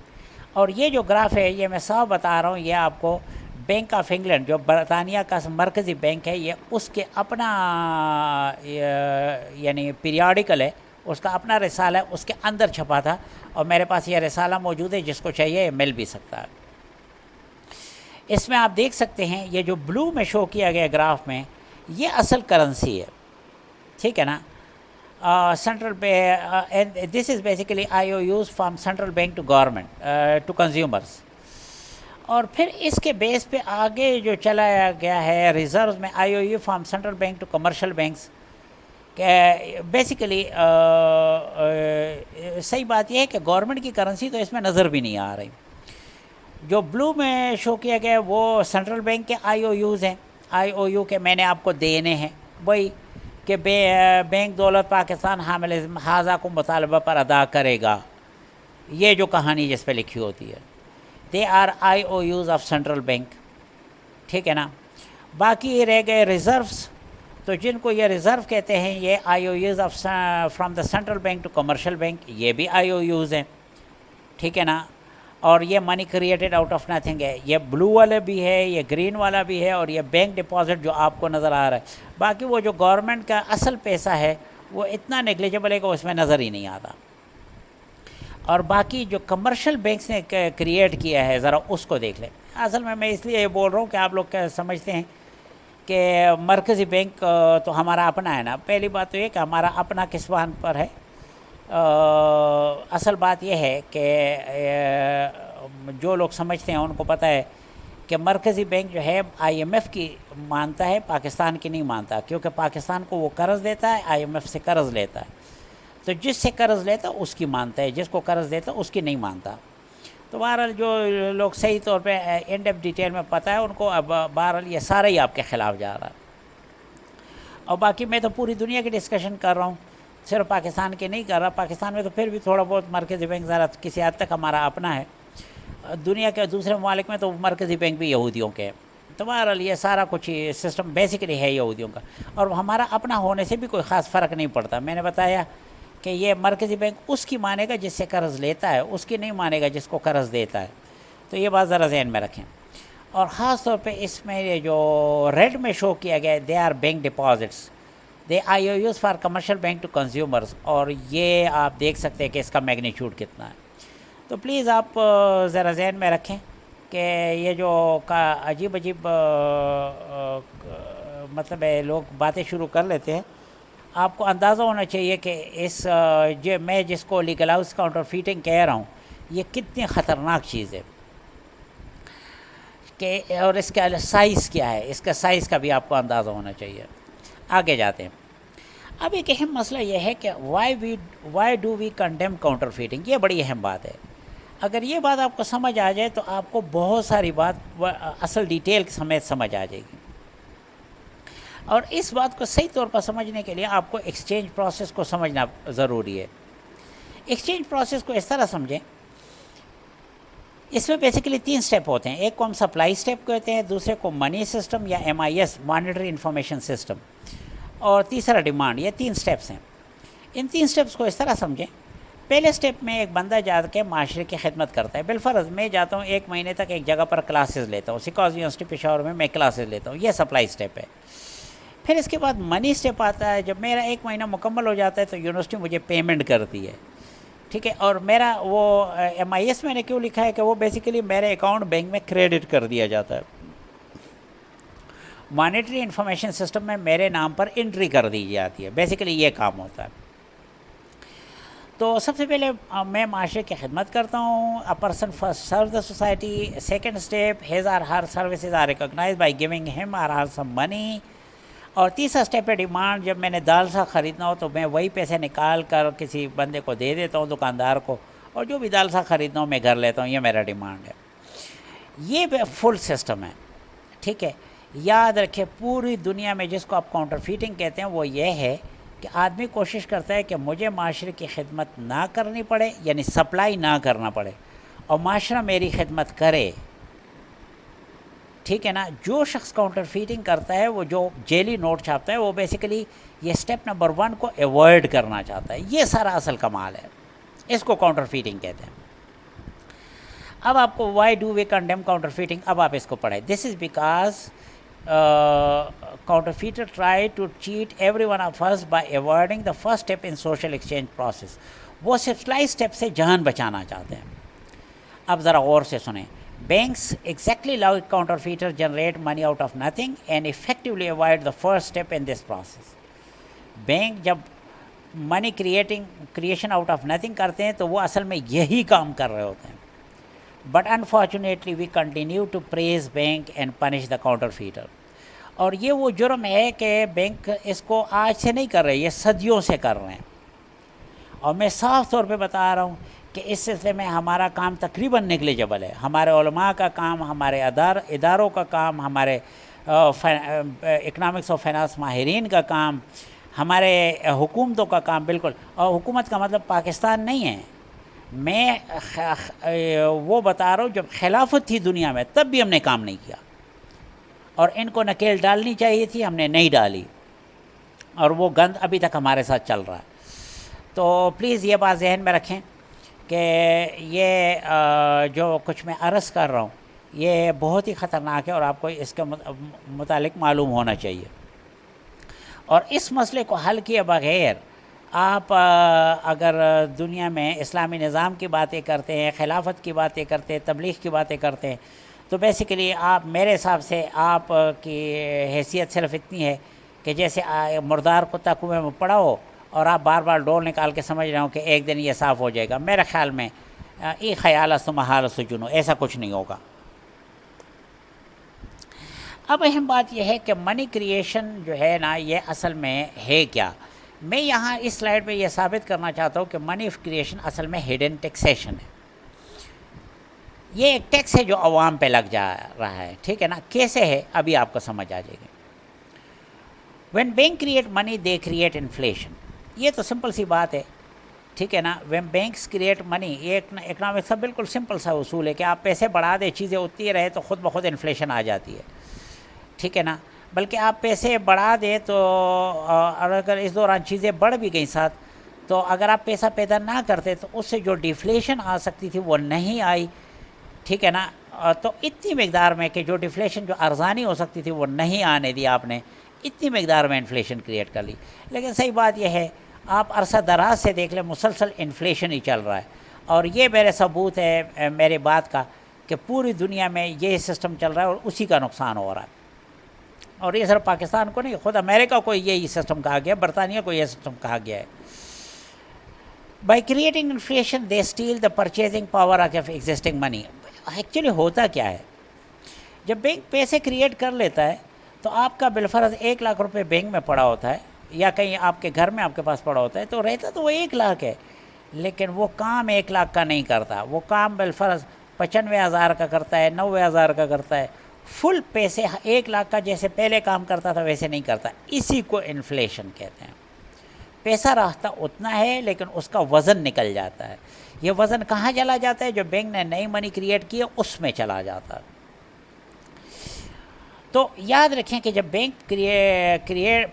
اور یہ جو گراف ہے یہ میں صاف بتا رہا ہوں, یہ آپ کو بینک آف انگلینڈ جو برطانیہ کا مرکزی بینک ہے, یہ اس کے اپنا یعنی پیریاڈیکل ہے, اس کا اپنا رسالہ ہے, اس کے اندر چھپا تھا, اور میرے پاس یہ رسالہ موجود ہے, جس کو چاہیے یہ مل بھی سکتا ہے. اس میں آپ دیکھ سکتے ہیں یہ جو بلو میں شو کیا گیا گراف میں, یہ اصل کرنسی ہے, ٹھیک ہے نا. Central this is basically I O Us from central bank to government to consumers. اور پھر اس کے بیس پہ آگے جو چلایا گیا ہے ریزروز میں I O U from central bank to commercial banks. کہ بیسیکلی صحیح بات یہ ہے کہ گورنمنٹ کی کرنسی تو اس میں نظر بھی نہیں آ رہی. جو بلو میں شو کیا گیا وہ سینٹرل بینک کے آئی او یوز ہیں, آئی او یو کے میں نے آپ کو دینے ہیں, وہی کہ بینک دولت پاکستان حامل حاضہ کو مطالبہ پر ادا کرے گا, یہ جو کہانی جس پہ لکھی ہوتی ہے, they are I O Us of central bank, ٹھیک ہے نا. باقی یہ رہ گئے ریزروس, تو جن کو یہ ریزرو کہتے ہیں یہ I O Us of from the central bank to commercial bank, یہ بھی آئی او یوز ہیں, ٹھیک ہے نا. اور یہ منی کریٹڈ آؤٹ آف نتھنگ ہے, یہ بلو والا بھی ہے, یہ گرین والا بھی ہے, اور یہ بینک ڈپازٹ جو آپ کو نظر آ رہا ہے. باقی وہ جو گورنمنٹ کا اصل پیسہ ہے وہ اتنا نیگلیجبل ہے کہ اس میں نظر ہی نہیں آتا. اور باقی جو کمرشل بینکس نے کریٹ کیا ہے ذرا اس کو دیکھ لیں. اصل میں اس لیے یہ بول رہا ہوں کہ آپ لوگ کیا سمجھتے ہیں کہ مرکزی بینک تو ہمارا اپنا ہے نا. پہلی بات تو یہ کہ ہمارا اپنا کس بات پر ہے, اصل بات یہ ہے کہ جو لوگ سمجھتے ہیں ان کو پتہ ہے کہ مرکزی بینک جو ہے آئی ایم ایف کی مانتا ہے, پاکستان کی نہیں مانتا, کیونکہ پاکستان کو وہ قرض دیتا ہے, آئی ایم ایف سے قرض لیتا ہے. تو جس سے قرض لیتا اس کی مانتا ہے, جس کو قرض دیتا اس کی نہیں مانتا. تو بہرحال جو لوگ صحیح طور پہ ان ڈیپتھ ڈیٹیل میں پتہ ہے ان کو, اب بہرحال یہ سارا ہی آپ کے خلاف جا رہا ہے. اور باقی میں تو پوری دنیا کی ڈسکشن کر رہا ہوں, صرف پاکستان کے نہیں کر رہا. پاکستان میں تو پھر بھی تھوڑا بہت مرکزی بینک ذرا کسی حد تک ہمارا اپنا ہے, دنیا کے دوسرے ممالک میں تو مرکزی بینک بھی یہودیوں کے. تو بہرحال یہ سارا کچھ سسٹم بیسیکلی ہے یہودیوں کا, اور ہمارا اپنا ہونے سے بھی کوئی خاص فرق نہیں پڑتا. میں نے بتایا کہ یہ مرکزی بینک اس کی مانے گا جس سے قرض لیتا ہے, اس کی نہیں مانے گا جس کو قرض دیتا ہے. تو یہ بات ذرا ذہن میں رکھیں. اور خاص طور پہ اس میں یہ جو ریڈ میں شو کیا گیا ہے, they are bank deposits, they I O Us for commercial bank to consumers, اور یہ آپ دیکھ سکتے ہیں کہ اس کا میگنیچیوڈ کتنا ہے. تو پلیز آپ ذرا ذہن میں رکھیں کہ یہ جو عجیب مطلب ہے لوگ باتیں شروع کر لیتے ہیں, آپ کو اندازہ ہونا چاہیے کہ اس میں جس کو لیگل ہاؤس کاؤنٹر فیٹنگ کہہ رہا ہوں یہ کتنی خطرناک چیز ہے, کہ اور اس کا سائز کیا ہے, اس کا سائز کا بھی آپ کو اندازہ ہونا چاہیے. آگے جاتے ہیں. اب ایک اہم مسئلہ یہ ہے کہ why do we condemn counterfeiting, یہ بڑی اہم بات ہے. اگر یہ بات آپ کو سمجھ آ جائے تو آپ کو بہت ساری بات اصل ڈیٹیل سمیت سمجھ آ جائے گی. اور اس بات کو صحیح طور پر سمجھنے کے لیے آپ کو ایکسچینج پروسیس کو سمجھنا ضروری ہے. ایکسچینج پروسیس کو اس طرح سمجھیں, اس میں بیسیکلی 3 سٹیپ ہوتے ہیں. ایک کو ہم سپلائی سٹیپ کہتے ہیں, دوسرے کو منی سسٹم یا MIS مانیٹری انفارمیشن سسٹم, اور تیسرا ڈیمانڈ. یہ 3 سٹیپس ہیں. ان 3 سٹیپس کو اس طرح سمجھیں. پہلے سٹیپ میں ایک بندہ جا کے معاشرے کی خدمت کرتا ہے. بالفرض میں جاتا ہوں 1 مہینے تک ایک جگہ پر کلاسز لیتا ہوں, سکاز یونیورسٹی پشاور میں کلاسز لیتا ہوں. یہ سپلائی سٹیپ ہے. پھر اس کے بعد منی سٹیپ آتا ہے. جب میرا 1 مہینہ مکمل ہو جاتا ہے تو یونیورسٹی مجھے پیمنٹ کرتی ہے. ٹھیک ہے. اور میرا وہ MIS میں نے کیوں لکھا ہے کہ وہ بیسیکلی میرے اکاؤنٹ بینک میں کریڈٹ کر دیا جاتا ہے, مانیٹری انفارمیشن سسٹم میں میرے نام پر انٹری کر دی جاتی ہے, بیسیکلی یہ کام ہوتا ہے. تو سب سے پہلے میں معاشرے کی خدمت کرتا ہوں. A person first serve the society. Second step, his or her services are recognize by giving him or her some money. اور تیسرا اسٹیپ ہے ڈیمانڈ. جب میں نے دال سا خریدنا ہو تو میں وہی پیسے نکال کر کسی بندے کو دے دیتا ہوں, دکاندار کو, اور جو بھی دال سا خریدنا ہو میں گھر لیتا ہوں. یہ میرا ڈیمانڈ ہے. یہ فل سسٹم ہے. ٹھیک ہے. یاد رکھیں پوری دنیا میں جس کو آپ کاؤنٹر فیٹنگ کہتے ہیں وہ یہ ہے کہ آدمی کوشش کرتا ہے کہ مجھے معاشرے کی خدمت نہ کرنی پڑے, یعنی سپلائی نہ کرنا پڑے, اور معاشرہ میری خدمت کرے. ٹھیک ہے نا. جو شخص کاؤنٹر فیٹنگ کرتا ہے, وہ جو جیلی نوٹ چھاپتا ہے, وہ بیسیکلی یہ اسٹیپ نمبر 1 کو ایوائڈ کرنا چاہتا ہے. یہ سارا اصل کمال ہے, اس کو کاؤنٹر فیٹنگ کہتے ہیں. اب آپ کو why do we condemn counterfeiting, اب آپ اس کو پڑھیں. This is because counterfeiter try to cheat every one of us by avoiding the first step in social exchange process. وہ سپلائی اسٹیپ سے جان بچانا چاہتے ہیں. اب ذرا غور سے سنیں. Banks exactly like counterfeiter generate money out of nothing and effectively avoid the first step in this process. Bank جب منی کریشن آؤٹ آف نتھنگ کرتے ہیں تو وہ اصل میں یہی کام کر رہے ہوتے ہیں. But unfortunately we continue to praise bank and punish the counterfeiter. اور یہ وہ جرم ہے کہ بینک اس کو آج سے نہیں کر رہے, یہ صدیوں سے کر رہے ہیں. اور میں صاف طور پہ بتا رہا ہوں کہ اس سلسلے میں ہمارا کام تقریباً نیگلیجبل ہے. ہمارے علماء کا کام, ہمارے اداروں کا کام, ہمارے اکنامکس اور فائنانس ماہرین کا کام, ہمارے حکومتوں کا کام بالکل. اور حکومت کا مطلب پاکستان نہیں ہے, میں وہ بتا رہا ہوں جب خلافت تھی دنیا میں تب بھی ہم نے کام نہیں کیا, اور ان کو نکیل ڈالنی چاہیے تھی, ہم نے نہیں ڈالی, اور وہ گند ابھی تک ہمارے ساتھ چل رہا ہے. تو پلیز یہ بات ذہن میں رکھیں کہ یہ جو کچھ میں عرض کر رہا ہوں یہ بہت ہی خطرناک ہے, اور آپ کو اس کے متعلق معلوم ہونا چاہیے. اور اس مسئلے کو حل کیے بغیر آپ اگر دنیا میں اسلامی نظام کی باتیں کرتے ہیں, خلافت کی باتیں کرتے ہیں, تبلیغ کی باتیں کرتے ہیں, تو بیسیکلی آپ, میرے حساب سے آپ کی حیثیت صرف اتنی ہے کہ جیسے مردار کتا کنویں میں پڑا ہو اور آپ بار بار ڈول نکال کے سمجھ رہے ہوں کہ ایک دن یہ صاف ہو جائے گا. میرے خیال میں ای خیال است محال سجنو, ایسا کچھ نہیں ہوگا. اب اہم بات یہ ہے کہ منی کریشن جو ہے نا یہ اصل میں ہے کیا. میں یہاں اس سلائیڈ پہ یہ ثابت کرنا چاہتا ہوں کہ منی کریشن اصل میں ہڈن ٹیکسیشن ہے. یہ ایک ٹیکس ہے جو عوام پہ لگ جا رہا ہے. ٹھیک ہے نا. کیسے ہے ابھی آپ کو سمجھ آ جائے گی. When bank create money they create inflation. یہ تو سمپل سی بات ہے. ٹھیک ہے نا. وین بینکس کریٹ منی, یہ اکنامکس کا بالکل سمپل سا اصول ہے کہ آپ پیسے بڑھا دیں, چیزیں اتنی رہے تو خود بخود انفلیشن آ جاتی ہے. ٹھیک ہے نا. بلکہ آپ پیسے بڑھا دیں تو اگر اس دوران چیزیں بڑھ بھی گئیں ساتھ, تو اگر آپ پیسہ پیدا نہ کرتے تو اس سے جو ڈیفلیشن آ سکتی تھی وہ نہیں آئی. ٹھیک ہے نا. تو اتنی مقدار میں کہ جو ڈیفلیشن جو ارزانی ہو سکتی تھی وہ نہیں آنے دی آپ نے, اتنی مقدار میں انفلیشن کریٹ کر لی. لیکن صحیح بات یہ ہے آپ عرصہ دراز سے دیکھ لیں مسلسل انفلیشن ہی چل رہا ہے. اور یہ میرے ثبوت ہے میرے بات کا کہ پوری دنیا میں یہ سسٹم چل رہا ہے اور اسی کا نقصان ہو رہا ہے. اور یہ صرف پاکستان کو نہیں, خود امریکہ کو یہی سسٹم کہا گیا, برطانیہ کو یہ سسٹم کہا گیا ہے. By creating inflation they steal the purchasing power of existing money. Actually ہوتا کیا ہے, جب بینک پیسے کریٹ کر لیتا ہے تو آپ کا بالفرض 1 لاکھ روپے بینک میں پڑا ہوتا ہے, یا کہیں آپ کے گھر میں آپ کے پاس پڑا ہوتا ہے, تو رہتا تو وہ 1 لاکھ ہے, لیکن وہ کام 1 لاکھ کا نہیں کرتا. وہ کام بالفرض 95,000 کا کرتا ہے, 90,000 کا کرتا ہے. فل پیسے 1 لاکھ کا جیسے پہلے کام کرتا تھا ویسے نہیں کرتا. اسی کو انفلیشن کہتے ہیں. پیسہ رہتا اتنا ہے لیکن اس کا وزن نکل جاتا ہے. یہ وزن کہاں چلا جاتا ہے؟ جو بینک نے نئی منی کریٹ کی ہے اس میں چلا جاتا ہے. تو یاد رکھیں کہ جب بینک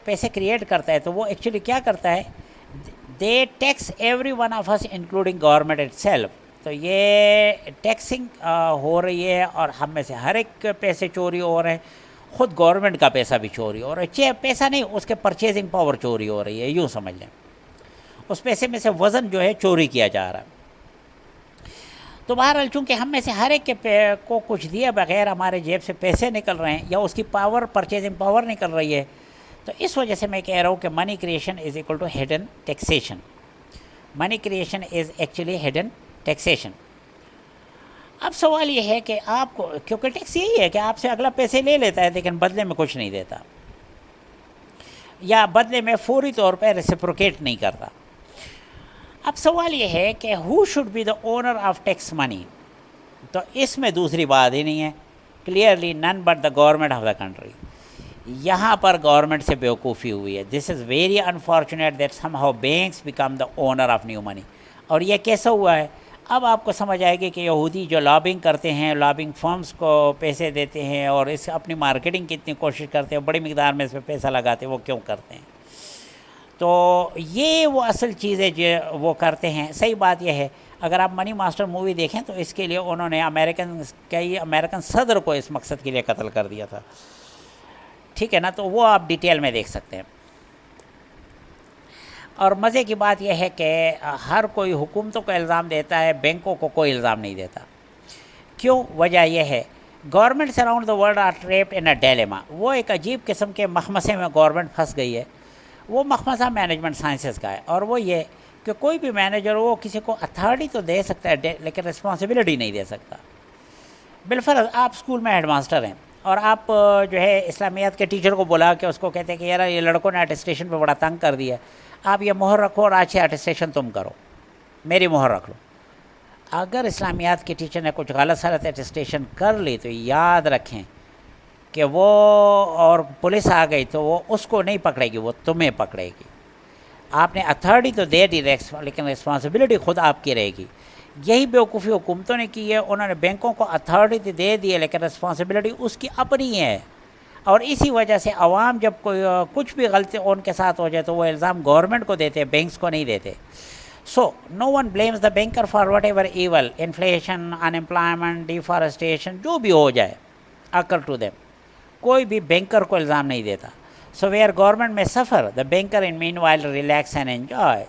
پیسے کریٹ کرتا ہے تو وہ ایکچولی کیا کرتا ہے, they tax every one of us including government itself. تو یہ ٹیکسنگ ہو رہی ہے اور ہم میں سے ہر ایک پیسے چوری ہو رہے ہیں. خود گورنمنٹ کا پیسہ بھی چوری ہو رہا ہے, پیسہ نہیں, اس کے پرچیزنگ پاور چوری ہو رہی ہے, یوں سمجھ لیں. اس پیسے میں سے وزن جو ہے چوری کیا جا رہا ہے. تو بہرحال چونکہ ہم میں سے ہر ایک کو کچھ دیے بغیر ہمارے جیب سے پیسے نکل رہے ہیں یا اس کی پاور پرچیزنگ پاور نکل رہی ہے, تو اس وجہ سے میں کہہ رہا ہوں کہ money creation is equal to hidden taxation. Money creation is actually hidden taxation. اب سوال یہ ہے کہ آپ کو, کیونکہ ٹیکس یہی ہے کہ آپ سے اگلا پیسے لے لیتا ہے لیکن بدلے میں کچھ نہیں دیتا, یا بدلے میں فوری طور پہ ریسپروکیٹ نہیں کرتا. اب سوال یہ ہے کہ who should be the owner of tax money. تو اس میں دوسری بات ہی نہیں ہے, clearly none but the government of the country. یہاں پر گورنمنٹ سے بیوقوفی ہوئی ہے. This is very unfortunate that somehow banks become the owner of new money. اور یہ کیسا ہوا ہے؟ اب آپ کو سمجھ آئے گی کہ یہودی جو لابنگ کرتے ہیں, لابنگ فرمز کو پیسے دیتے ہیں اور اس اپنی مارکیٹنگ کی اتنی کوشش کرتے ہیں, بڑی مقدار میں اس پہ پیسہ لگاتے ہیں, وہ کیوں کرتے ہیں؟ تو یہ وہ اصل چیزیں جو وہ کرتے ہیں. صحیح بات یہ ہے, اگر آپ منی ماسٹر مووی دیکھیں تو اس کے لیے انہوں نے امریکن صدر کو اس مقصد کے لیے قتل کر دیا تھا. ٹھیک ہے نا, تو وہ آپ ڈیٹیل میں دیکھ سکتے ہیں. اور مزے کی بات یہ ہے کہ ہر کوئی حکومتوں کو الزام دیتا ہے, بینکوں کو کوئی الزام نہیں دیتا. کیوں؟ وجہ یہ ہے, governments around the world are trapped in a dilemma. وہ ایک عجیب قسم کے مخمسے میں گورنمنٹ پھنس گئی ہے. وہ مخمسہ مینجمنٹ سائنسز کا ہے, اور وہ یہ کہ کوئی بھی مینیجر وہ کسی کو اتھارٹی تو دے سکتا ہے لیکن رسپانسبلٹی نہیں دے سکتا. بالفرض آپ اسکول میں ہیڈ ماسٹر ہیں اور آپ جو ہے اسلامیات کے ٹیچر کو بلا کے اس کو کہتے ہیں کہ یار یہ لڑکوں نے اٹیسٹیشن پہ بڑا تنگ کر دیا, آپ یہ مہر رکھو اور آج سے اٹیسٹیشن تم کرو, میری مہر رکھ لو. اگر اسلامیات کے ٹیچر نے کچھ غلط سلط اٹیسٹیشن کر لی تو یاد رکھیں کہ وہ, اور پولیس آ گئی تو وہ اس کو نہیں پکڑے گی, وہ تمہیں پکڑے گی. آپ نے اتھارٹی تو دے دی لیکن رسپانسبلٹی خود آپ کی رہے گی. یہی بیوقوفی حکومتوں نے کی ہے. انہوں نے بینکوں کو اتھارٹی تو دے دی ہے لیکن رسپانسبلٹی اس کی اپنی ہے. اور اسی وجہ سے عوام جب کوئی کچھ بھی غلطی ان کے ساتھ ہو جائے تو وہ الزام گورنمنٹ کو دیتے, بینکس کو نہیں دیتے. So no one blames the banker for whatever evil, inflation, unemployment, deforestation, جو بھی ہو جائے اکر ٹو دیم. کوئی بھی بینکر کو الزام نہیں دیتا. سو ویئر گورنمنٹ میں suffer, the banker in meanwhile relax and enjoy.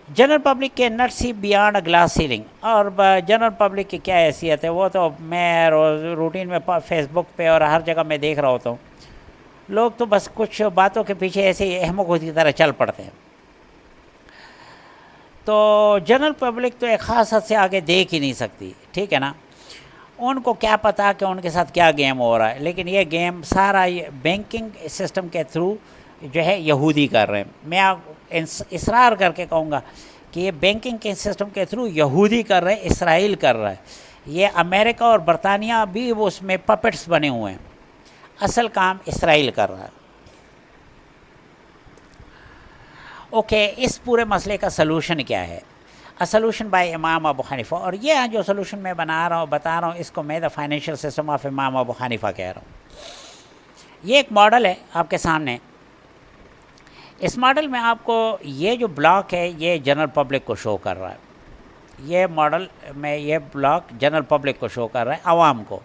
General public کے not see beyond a glass ceiling. اور جنرل پبلک کی کیا حیثیت ہے, وہ تو میں روٹین میں فیس بک پہ اور ہر جگہ میں دیکھ رہا ہوتا ہوں, لوگ تو بس کچھ باتوں کے پیچھے ایسے ہی احمق کی طرح چل پڑتے ہیں. تو جنرل پبلک تو ایک خاص حد سے آگے دیکھ ہی نہیں سکتی. ٹھیک ہے نا, ان کو کیا پتہ کہ ان کے ساتھ کیا گیم ہو رہا ہے. لیکن یہ گیم سارا بینکنگ سسٹم کے تھرو جو ہے یہودی کر رہے ہیں. میں اصرار کر کے کہوں گا کہ یہ بینکنگ کے سسٹم کے تھرو یہودی کر رہے ہیں, اسرائیل کر رہا ہے. یہ امریکہ اور برطانیہ بھی وہ اس میں پپٹس بنے ہوئے ہیں. اصل کام اسرائیل کر رہا ہے. اوکے, اس پورے مسئلے کا سلوشن کیا ہے؟ سلوشن بائی امام ابو حنیفہ. اور یہ جو سلوشن میں بتا رہا ہوں اس کو میں دا فائنینشیل سسٹم آف امام ابو حنیفہ کہہ رہا ہوں. یہ ایک ماڈل ہے آپ کے سامنے. اس ماڈل میں آپ کو یہ جو بلاک ہے یہ جنرل پبلک کو شو کر رہا ہے. یہ ماڈل میں یہ بلاک جنرل پبلک کو شو کر رہا ہے, عوام کو,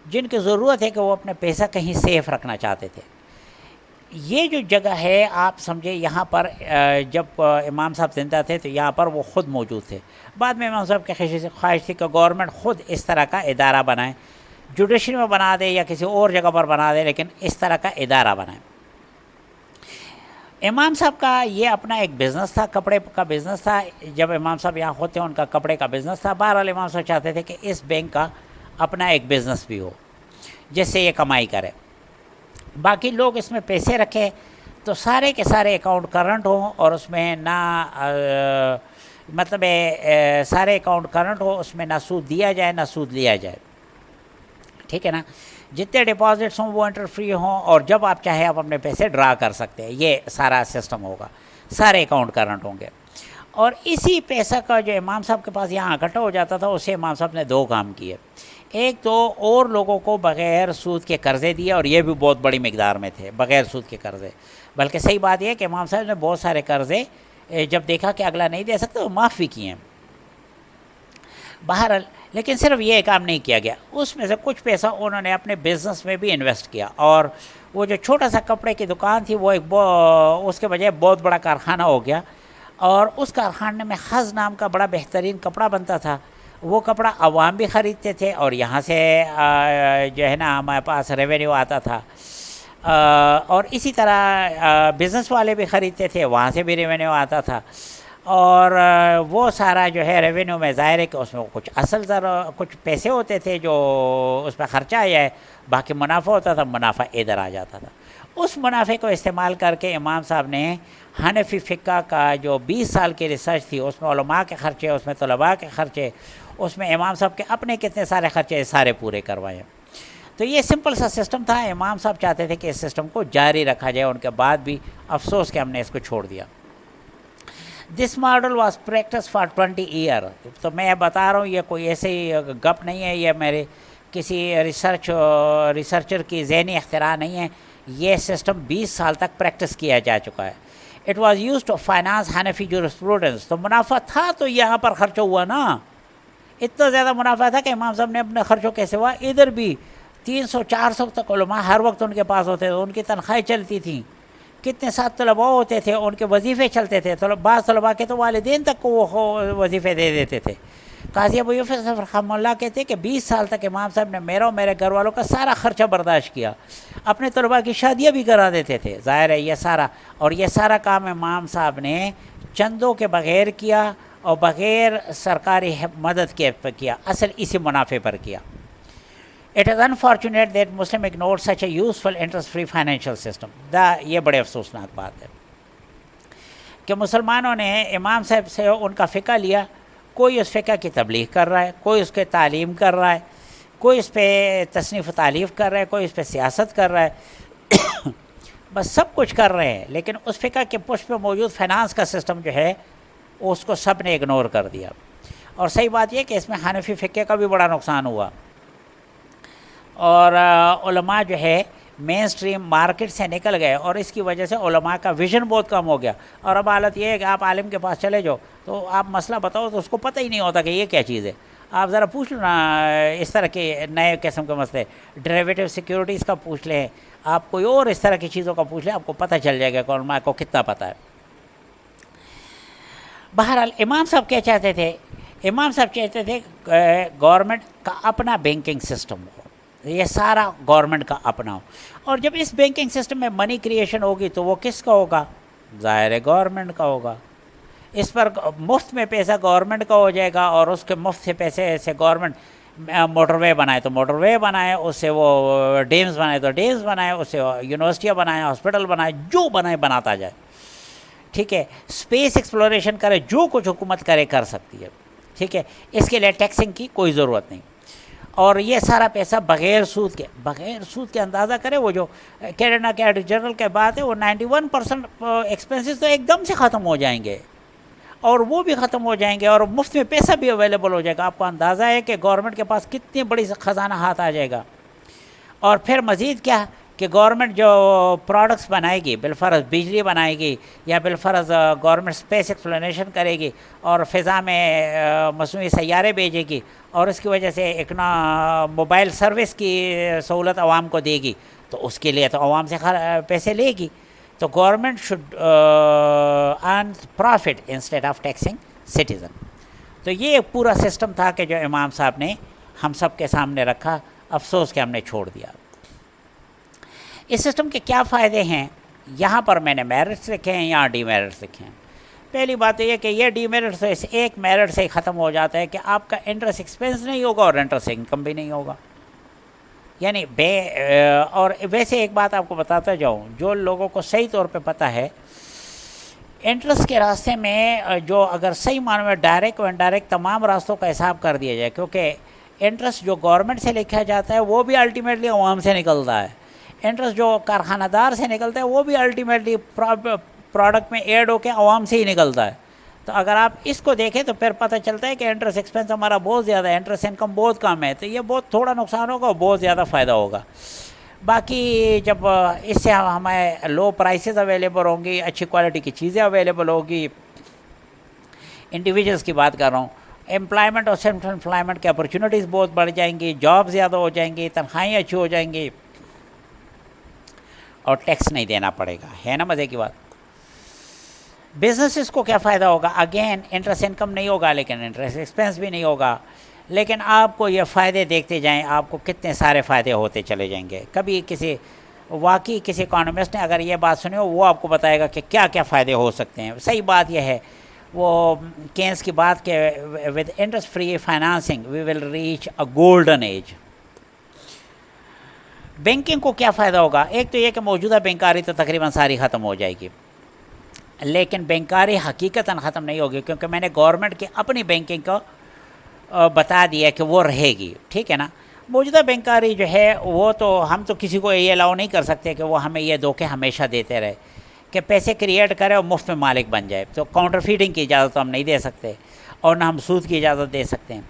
جن کی ضرورت ہے کہ وہ اپنے پیسہ کہیں سیف رکھنا چاہتے تھے. یہ جو جگہ ہے آپ سمجھے, یہاں پر جب امام صاحب زندہ تھے تو یہاں پر وہ خود موجود تھے. بعد میں امام صاحب کی خواہش تھی کہ گورنمنٹ خود اس طرح کا ادارہ بنائے, جوڈیشری میں بنا دے یا کسی اور جگہ پر بنا دے, لیکن اس طرح کا ادارہ بنائے. امام صاحب کا یہ اپنا ایک بزنس تھا, کپڑے کا بزنس تھا. جب امام صاحب یہاں خود تھے ان کا کپڑے کا بزنس تھا. بہرحال امام صاحب چاہتے تھے کہ اس بینک کا اپنا ایک بزنس بھی ہو جس سے یہ کمائی کرے. باقی لوگ اس میں پیسے رکھیں تو سارے کے سارے اکاؤنٹ کرنٹ ہوں, اور اس میں نہ مطلب سارے اکاؤنٹ کرنٹ ہو, اس میں نہ سود دیا جائے نہ سود لیا جائے. ٹھیک ہے نا, جتنے ڈپازٹس ہوں وہ انٹر فری ہوں, اور جب آپ چاہیں آپ اپنے پیسے ڈرا کر سکتے ہیں. یہ سارا سسٹم ہوگا, سارے اکاؤنٹ کرنٹ ہوں گے. اور اسی پیسہ کا جو امام صاحب کے پاس یہاں اکٹھا ہو جاتا تھا, اسے امام صاحب نے دو کام کیے. ایک تو اور لوگوں کو بغیر سود کے قرضے دیے, اور یہ بھی بہت بڑی مقدار میں تھے بغیر سود کے قرضے. بلکہ صحیح بات یہ ہے کہ امام صاحب نے بہت سارے قرضے جب دیکھا کہ اگلا نہیں دے سکتا تو معاف بھی کیے ہیں. بہرحال لیکن صرف یہ کام نہیں کیا گیا, اس میں سے کچھ پیسہ انہوں نے اپنے بزنس میں بھی انویسٹ کیا, اور وہ جو چھوٹا سا کپڑے کی دکان تھی وہ اس کے بجائے بہت بڑا کارخانہ ہو گیا، اور اس کارخانے میں خز نام کا بڑا بہترین کپڑا بنتا تھا. وہ کپڑا عوام بھی خریدتے تھے، اور یہاں سے جو ہے نا ہمارے پاس ریونیو آتا تھا. اور اسی طرح بزنس والے بھی خریدتے تھے، وہاں سے بھی ریونیو آتا تھا. اور وہ سارا جو ہے ریونیو میں ظاہر ہے کہ اس میں کچھ اصل کچھ پیسے ہوتے تھے جو اس پہ خرچہ آیا ہے، باقی منافع ہوتا تھا، منافع ادھر آ جاتا تھا. اس منافع کو استعمال کر کے امام صاحب نے حنفی فقہ کا جو 20 سال کی ریسرچ تھی، اس میں علماء کے خرچے، اس میں طلباء کے خرچے، اس میں امام صاحب کے اپنے کتنے سارے خرچے سارے پورے کروائے. تو یہ سمپل سا سسٹم تھا. امام صاحب چاہتے تھے کہ اس سسٹم کو جاری رکھا جائے، ان کے بعد بھی افسوس کہ ہم نے اس کو چھوڑ دیا. This model was practice for 20 year. تو میں بتا رہا ہوں یہ کوئی ایسے ہی گپ نہیں ہے، یہ میرے کسی ریسرچر کی ذہنی اختراع نہیں ہے. یہ سسٹم 20 سال تک پریکٹس کیا جا چکا ہے. It was use to finance Hanafi jurisprudence. تو منافع تھا تو یہاں پر خرچ ہوا نا، اتنا زیادہ منافع تھا کہ امام صاحب نے اپنے خرچوں کے سوا ادھر بھی 300-400 تک علماء ہر وقت ان کے پاس ہوتے تھے، ان کی تنخواہیں چلتی تھیں. کتنے ساتھ طلباء ہوتے تھے، ان کے وظیفے چلتے تھے. بعض طلباء کے تو والدین تک کو وہ وظیفے دے دیتے تھے. قاضی ابو یوسف رحمہ اللہ کہتے ہیں کہ 20 سال تک امام صاحب نے میرا اور میرے گھر والوں کا سارا خرچہ برداشت کیا. اپنے طلباء کی شادیاں بھی کرا دیتے تھے. ظاہر ہے یہ سارا، اور یہ سارا کام امام صاحب نے چندوں کے بغیر کیا اور بغیر سرکاری مدد کے کیا، اصل اسی منافع پر کیا. It is unfortunate that Muslim ignored such a useful interest-free financial system. یہ بڑے افسوسناک بات ہے کہ مسلمانوں نے امام صاحب سے ان کا فقہ لیا. کوئی اس فقہ کی تبلیغ کر رہا ہے، کوئی اس کے تعلیم کر رہا ہے، کوئی اس پہ تصنیف و تالیف کر رہا ہے، کوئی اس پہ سیاست کر رہا ہے. بس سب کچھ کر رہے ہیں، لیکن اس فقہ کے پشت پہ موجود فائنانس کا سسٹم جو ہے اس کو سب نے اگنور کر دیا. اور صحیح بات یہ کہ اس میں حنفی فقہ کا بھی بڑا نقصان ہوا، اور علماء جو ہے مین سٹریم مارکیٹ سے نکل گئے، اور اس کی وجہ سے علماء کا ویژن بہت کم ہو گیا. اور اب حالت یہ ہے کہ آپ عالم کے پاس چلے جاؤ تو آپ مسئلہ بتاؤ تو اس کو پتہ ہی نہیں ہوتا کہ یہ کیا چیز ہے. آپ ذرا پوچھ لو نا اس طرح کے نئے قسم کے مسئلے، ڈیریویٹو سیکیورٹیز کا پوچھ لیں، آپ کوئی اور اس طرح کی چیزوں کا پوچھ لیں، آپ کو پتہ چل جائے گا کہ علماء کو کتنا پتہ ہے. بہرحال امام صاحب کیا چاہتے تھے؟ امام صاحب چاہتے تھے گورنمنٹ کا اپنا بینکنگ سسٹم ہو، یہ سارا گورنمنٹ کا اپنا ہو. اور جب اس بینکنگ سسٹم میں منی کریشن ہوگی تو وہ کس کا ہوگا؟ ظاہر ہے گورنمنٹ کا ہوگا. اس پر مفت میں پیسہ گورنمنٹ کا ہو جائے گا، اور اس کے مفت سے پیسے سے گورنمنٹ موٹر وے بنائے تو موٹر وے بنائے، اس سے وہ ڈیمز بنائے تو ڈیمز بنائے، اس سے یونیورسٹیاں بنائے، ہاسپٹل بنائے، جو بنائے بناتا جائے. ٹھیک ہے، اسپیس ایکسپلوریشن کرے، جو کچھ حکومت کرے کر سکتی ہے. ٹھیک ہے، اس کے لیے ٹیکسنگ کی کوئی ضرورت نہیں. اور یہ سارا پیسہ بغیر سود کے اندازہ کرے. وہ جو کینیڈا کے ایڈ جنرل کے بات ہے، وہ 91% ایکسپنسز تو ایک دم سے ختم ہو جائیں گے، اور وہ بھی ختم ہو جائیں گے، اور مفت میں پیسہ بھی اویلیبل ہو جائے گا. آپ کو اندازہ ہے کہ گورنمنٹ کے پاس کتنی بڑی خزانہ ہاتھ آ جائے گا. اور پھر مزید کیا کہ گورنمنٹ جو پروڈکٹس بنائے گی، بالفرض بجلی بنائے گی، یا بالفرض گورنمنٹ اسپیس ایکسپلینیشن کرے گی اور فضا میں مصنوعی سیارے بھیجے گی، اور اس کی وجہ سے ایک موبائل سروس کی سہولت عوام کو دے گی، تو اس کے لیے تو عوام سے پیسے لے گی. تو government should earn profit instead of taxing citizen. تو یہ ایک پورا سسٹم تھا کہ جو امام صاحب نے ہم سب کے سامنے رکھا. افسوس کہ ہم نے چھوڑ دیا. اس سسٹم کے کیا فائدے ہیں؟ یہاں پر میں نے میرٹس لکھے ہیں، یہاں ڈی میرٹس لکھے ہیں. پہلی بات یہ کہ یہ ڈی میرٹس تو اس ایک میرٹ سے ہی ختم ہو جاتا ہے کہ آپ کا انٹرسٹ ایکسپینس نہیں ہوگا اور انٹرسٹ انکم بھی نہیں ہوگا. یعنی اور ویسے ایک بات آپ کو بتاتا جاؤں، جو لوگوں کو صحیح طور پہ پتہ ہے، انٹرسٹ کے راستے میں جو اگر صحیح معنوں میں ڈائریکٹ و انڈائریکٹ تمام راستوں کا حساب کر دیا جائے، کیونکہ انٹرسٹ جو گورنمنٹ سے لکھا جاتا ہے وہ بھی الٹیمیٹلی عوام سے نکلتا ہے. انٹرسٹ جو کارخانہ دار سے نکلتا ہے وہ بھی الٹیمیٹلی پروڈکٹ میں ایڈ ہو کے عوام سے ہی نکلتا ہے. تو اگر آپ اس کو دیکھیں تو پھر پتہ چلتا ہے کہ انٹرسٹ ایکسپینس ہمارا بہت زیادہ ہے، انٹرسٹ انکم بہت کم ہے. تو یہ بہت تھوڑا نقصان ہوگا اور بہت زیادہ فائدہ ہوگا. باقی جب اس سے ہمیں لو پرائسز اویلیبل ہوں گی، اچھی کوالٹی کی چیزیں اویلیبل ہوگی. انڈیویجولس کی بات کر رہا ہوں. امپلائمنٹ اور سیلف امپلائمنٹ کی اپرچونیٹیز بہت بڑھ جائیں گی، جاب زیادہ ہو جائیں گی، تنخواہیں اچھی ہو جائیں گی. اور ٹیکس نہیں دینا پڑے گا. ہے نا مزے کی بات. بزنسز کو کیا فائدہ ہوگا؟ اگین انٹرسٹ انکم نہیں ہوگا لیکن انٹرسٹ ایکسپینس بھی نہیں ہوگا. لیکن آپ کو یہ فائدے دیکھتے جائیں, آپ کو کتنے سارے فائدے ہوتے چلے جائیں گے. کبھی واقعی کسی اکانومسٹ نے اگر یہ بات سنی ہو, وہ آپ کو بتائے گا کہ کیا کیا فائدے ہو سکتے ہیں. صحیح بات یہ ہے وہ کینس کی بات کہ with interest free financing we will reach a golden age. Banking کو کیا فائدہ ہوگا؟ ایک تو یہ کہ موجودہ بینکاری تو تقریباً ساری ختم ہو جائے گی, لیکن بینکاری حقیقتاً ختم نہیں ہوگی, کیونکہ میں نے گورنمنٹ کی اپنی بینکنگ کو بتا دیا کہ وہ رہے گی. ٹھیک ہے نا. موجودہ بینکاری جو ہے وہ تو ہم تو کسی کو یہ الاؤ نہیں کر سکتے کہ وہ ہمیں یہ دھوکے ہمیشہ دیتے رہے کہ پیسے کریٹ کرے اور مفت میں مالک بن جائے. تو کاؤنٹر فیڈنگ کی اجازت ہم نہیں دے سکتے, اور نہ ہم سود کی اجازت دے سکتے ہیں.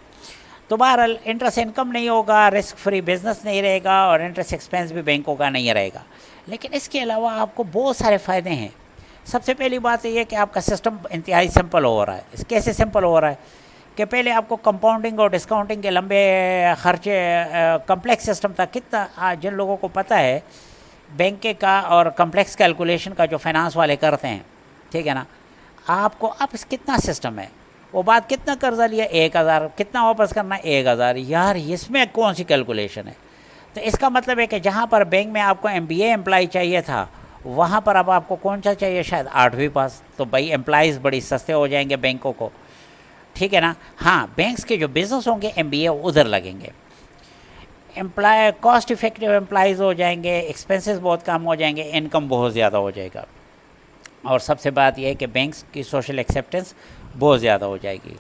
تو بہرحال انٹرسٹ انکم نہیں ہوگا, رسک فری بزنس نہیں رہے گا, اور انٹرسٹ ایکسپینس بھی بینکوں کا نہیں رہے گا. لیکن اس کے علاوہ آپ کو بہت سارے فائدے ہیں. سب سے پہلی بات یہ ہے کہ آپ کا سسٹم انتہائی سمپل ہو رہا ہے. اس کیسے سمپل ہو رہا ہے کہ پہلے آپ کو کمپاؤنڈنگ اور ڈسکاؤنٹنگ کے لمبے خرچے کمپلیکس سسٹم تھا. کتنا جن لوگوں کو پتہ ہے بینک کا اور کمپلیکس کیلکولیشن کا جو فائنانس والے کرتے ہیں, ٹھیک ہے نا, آپ کو اب کتنا سسٹم ہے. وہ بات کتنا قرضہ لیا 1000, کتنا واپس کرنا 1000. یار اس میں کون سی کیلکولیشن ہے؟ تو اس کا مطلب ہے کہ جہاں پر بینک میں آپ کو MBA امپلائی چاہیے تھا, وہاں پر اب آپ کو کون سا چاہیے؟ شاید 8ویں پاس. تو بھائی امپلائیز بڑی سستے ہو جائیں گے بینکوں کو. ٹھیک ہے نا. ہاں بینکس کے جو بزنس ہوں گے MBA ادھر لگیں گے. کاسٹ افیکٹو امپلائیز ہو جائیں گے, ایکسپینسز بہت کم ہو جائیں گے, انکم بہت زیادہ ہو جائے گا. اور سب سے بات یہ ہے کہ بینکس کی سوشل ایکسیپٹنس بہت زیادہ ہو جائے گی,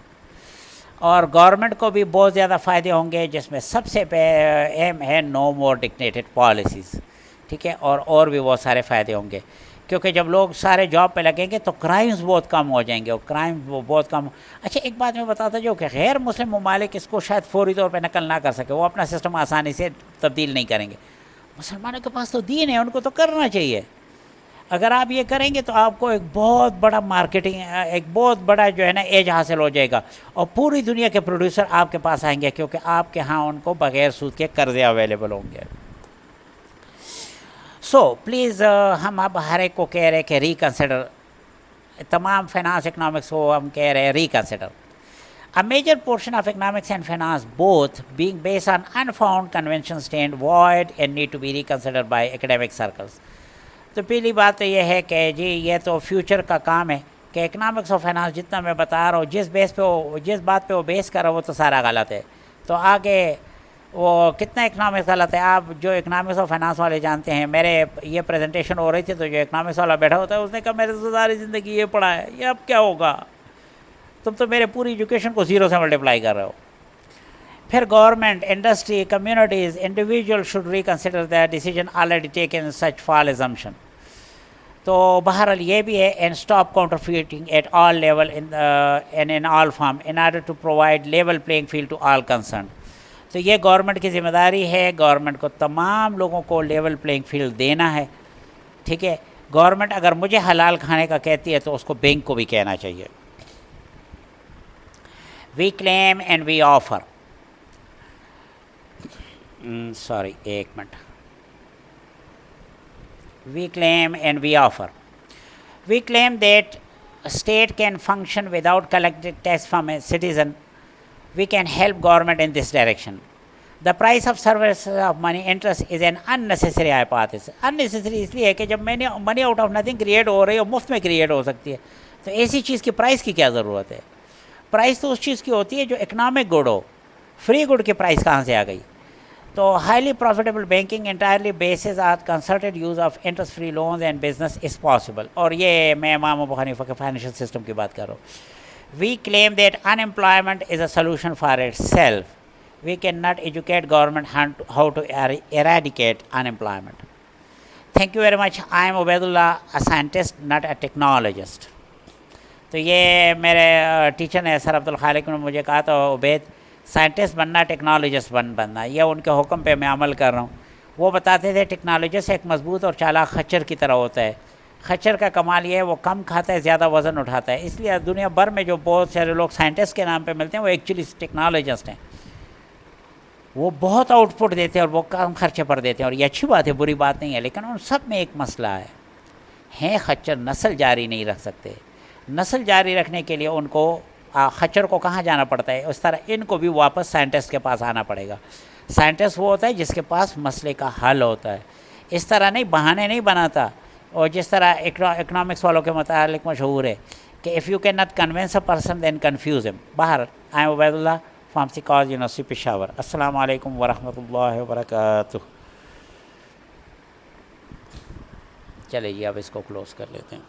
اور گورنمنٹ کو بھی بہت زیادہ فائدے ہوں گے, جس میں سب سے اہم ہے نو مور ڈکٹیٹڈ پالیسیز. ٹھیک ہے. اور بھی بہت سارے فائدے ہوں گے, کیونکہ جب لوگ سارے جاب پہ لگیں گے تو کرائمز بہت کم ہو جائیں گے, اور کرائم بہت کم. اچھا ایک بات میں بتاتا جو کہ غیر مسلم ممالک اس کو شاید فوری طور پہ نقل نہ کر سکے, وہ اپنا سسٹم آسانی سے تبدیل نہیں کریں گے. مسلمانوں کے پاس تو دین ہے, ان کو تو کرنا چاہیے. اگر آپ یہ کریں گے تو آپ کو ایک بہت بڑا مارکیٹنگ, ایک بہت بڑا جو ہے نا ایج حاصل ہو جائے گا, اور پوری دنیا کے پروڈیوسر آپ کے پاس آئیں گے, کیونکہ آپ کے ہاں ان کو بغیر سود کے قرضے اویلیبل ہوں گے. سو پلیز ہم اب ہر ایک کو کہہ رہے کہ ریکنسیڈر, تمام فائنانس اکنامکس کو ہم کہہ رہے ہیں reconsider. A major portion of economics and finance, both being based on unfound conventions, stand void and need to be reconsidered by academic circles. تو پہلی بات تو یہ ہے کہ جی یہ تو فیوچر کا کام ہے کہ اکنامکس اور فائنانس جتنا میں بتا رہا ہوں, جس بات پہ وہ بیس کر رہا ہے وہ تو سارا غلط ہے. تو آگے وہ کتنا اکنامکس غلط ہے آپ جو اکنامکس اور فائنانس والے جانتے ہیں. میرے یہ پریزنٹیشن ہو رہی تھی تو جو اکنامکس والا بیٹھا ہوتا ہے اس نے کہا میں نے تو ساری زندگی یہ پڑھا ہے, یہ اب کیا ہوگا, تم تو میرے پوری ایجوکیشن کو 0 سے ملٹیپلائی کر رہے ہو. پھر government, industry, communities, individual should reconsider that decision already taken such fall assumption. تو بہرحال یہ بھی ہے, and stop counterfeiting at all level in all form in order to provide level playing field to all concerned. تو یہ government کی ذمہ داری ہے, گورنمنٹ کو تمام لوگوں کو لیول پلینگ فیلڈ دینا ہے. ٹھیک ہے. گورنمنٹ اگر مجھے حلال کھانے کا کہتی ہے تو اس کو بینک کو بھی کہنا چاہیے. وی کلیم اینڈ وی آفر, ایک minute. We claim and we offer. We claim that a state can function without collecting tax from a citizen. We can help government in this direction. The price of service of money interest is an unnecessary hypothesis. Unnecessary اس لیے ہے کہ جب money out of nothing create ہو رہی ہے, مفت میں کریٹ ہو سکتی ہے, تو ایسی چیز کی پرائز کی کیا ضرورت ہے؟ پرائز تو اس چیز کی ہوتی ہے جو اکنامک گڈ ہو. فری گڈ کی پرائز کہاں سے آ گئی؟ تو highly profitable banking entirely bases on concerted use of interest free loans and business is possible. اور یہ میں امام ابو حنیفہ کے فائنینشیل سسٹم کی بات کر رہا ہوں. We claim that unemployment is a solution for itself. We can not educate government how to eradicate unemployment. Thank you very much. I am Obaidullah, a scientist not a technologist. تو یہ میرے teacher نے سر عبد الخالق نے مجھے کہا تو Ubaid scientist بننا technologist بننا, یہ ان کے حکم پہ میں عمل کر رہا ہوں. وہ بتاتے تھے ٹیکنالوجسٹ ایک مضبوط اور چالاک خچر کی طرح ہوتا ہے. خچر کا کمال یہ ہے وہ کم کھاتا ہے, زیادہ وزن اٹھاتا ہے. اس لیے دنیا بھر میں جو بہت سارے لوگ سائنٹسٹ کے نام پہ ملتے ہیں وہ ایکچولی ٹیکنالوجسٹ ہیں. وہ بہت آؤٹ پٹ دیتے ہیں اور وہ کم خرچے پر دیتے ہیں، اور یہ اچھی بات ہے، بری بات نہیں ہے، لیکن ان سب میں ایک مسئلہ ہے خچر نسل جاری نہیں رکھ سکتے. نسل جاری رکھنے کے لیے ان کو خچر کو کہاں جانا پڑتا ہے، اس طرح ان کو بھی واپس سائنٹسٹ کے پاس آنا پڑے گا. سائنٹسٹ وہ ہوتا ہے جس کے پاس مسئلے کا حل ہوتا ہے، اس طرح نہیں بہانے نہیں بناتا. اور جس طرح اکنامکس والوں کے متعلق مشہور ہے کہ if you can not convince a person then confuse him. باہر I am Obaidullah from سکاز یونیورسٹی پشاور. السلام علیکم ورحمۃ اللہ وبرکاتہ. چلے جی اب اس کو کلوز کر لیتے ہیں.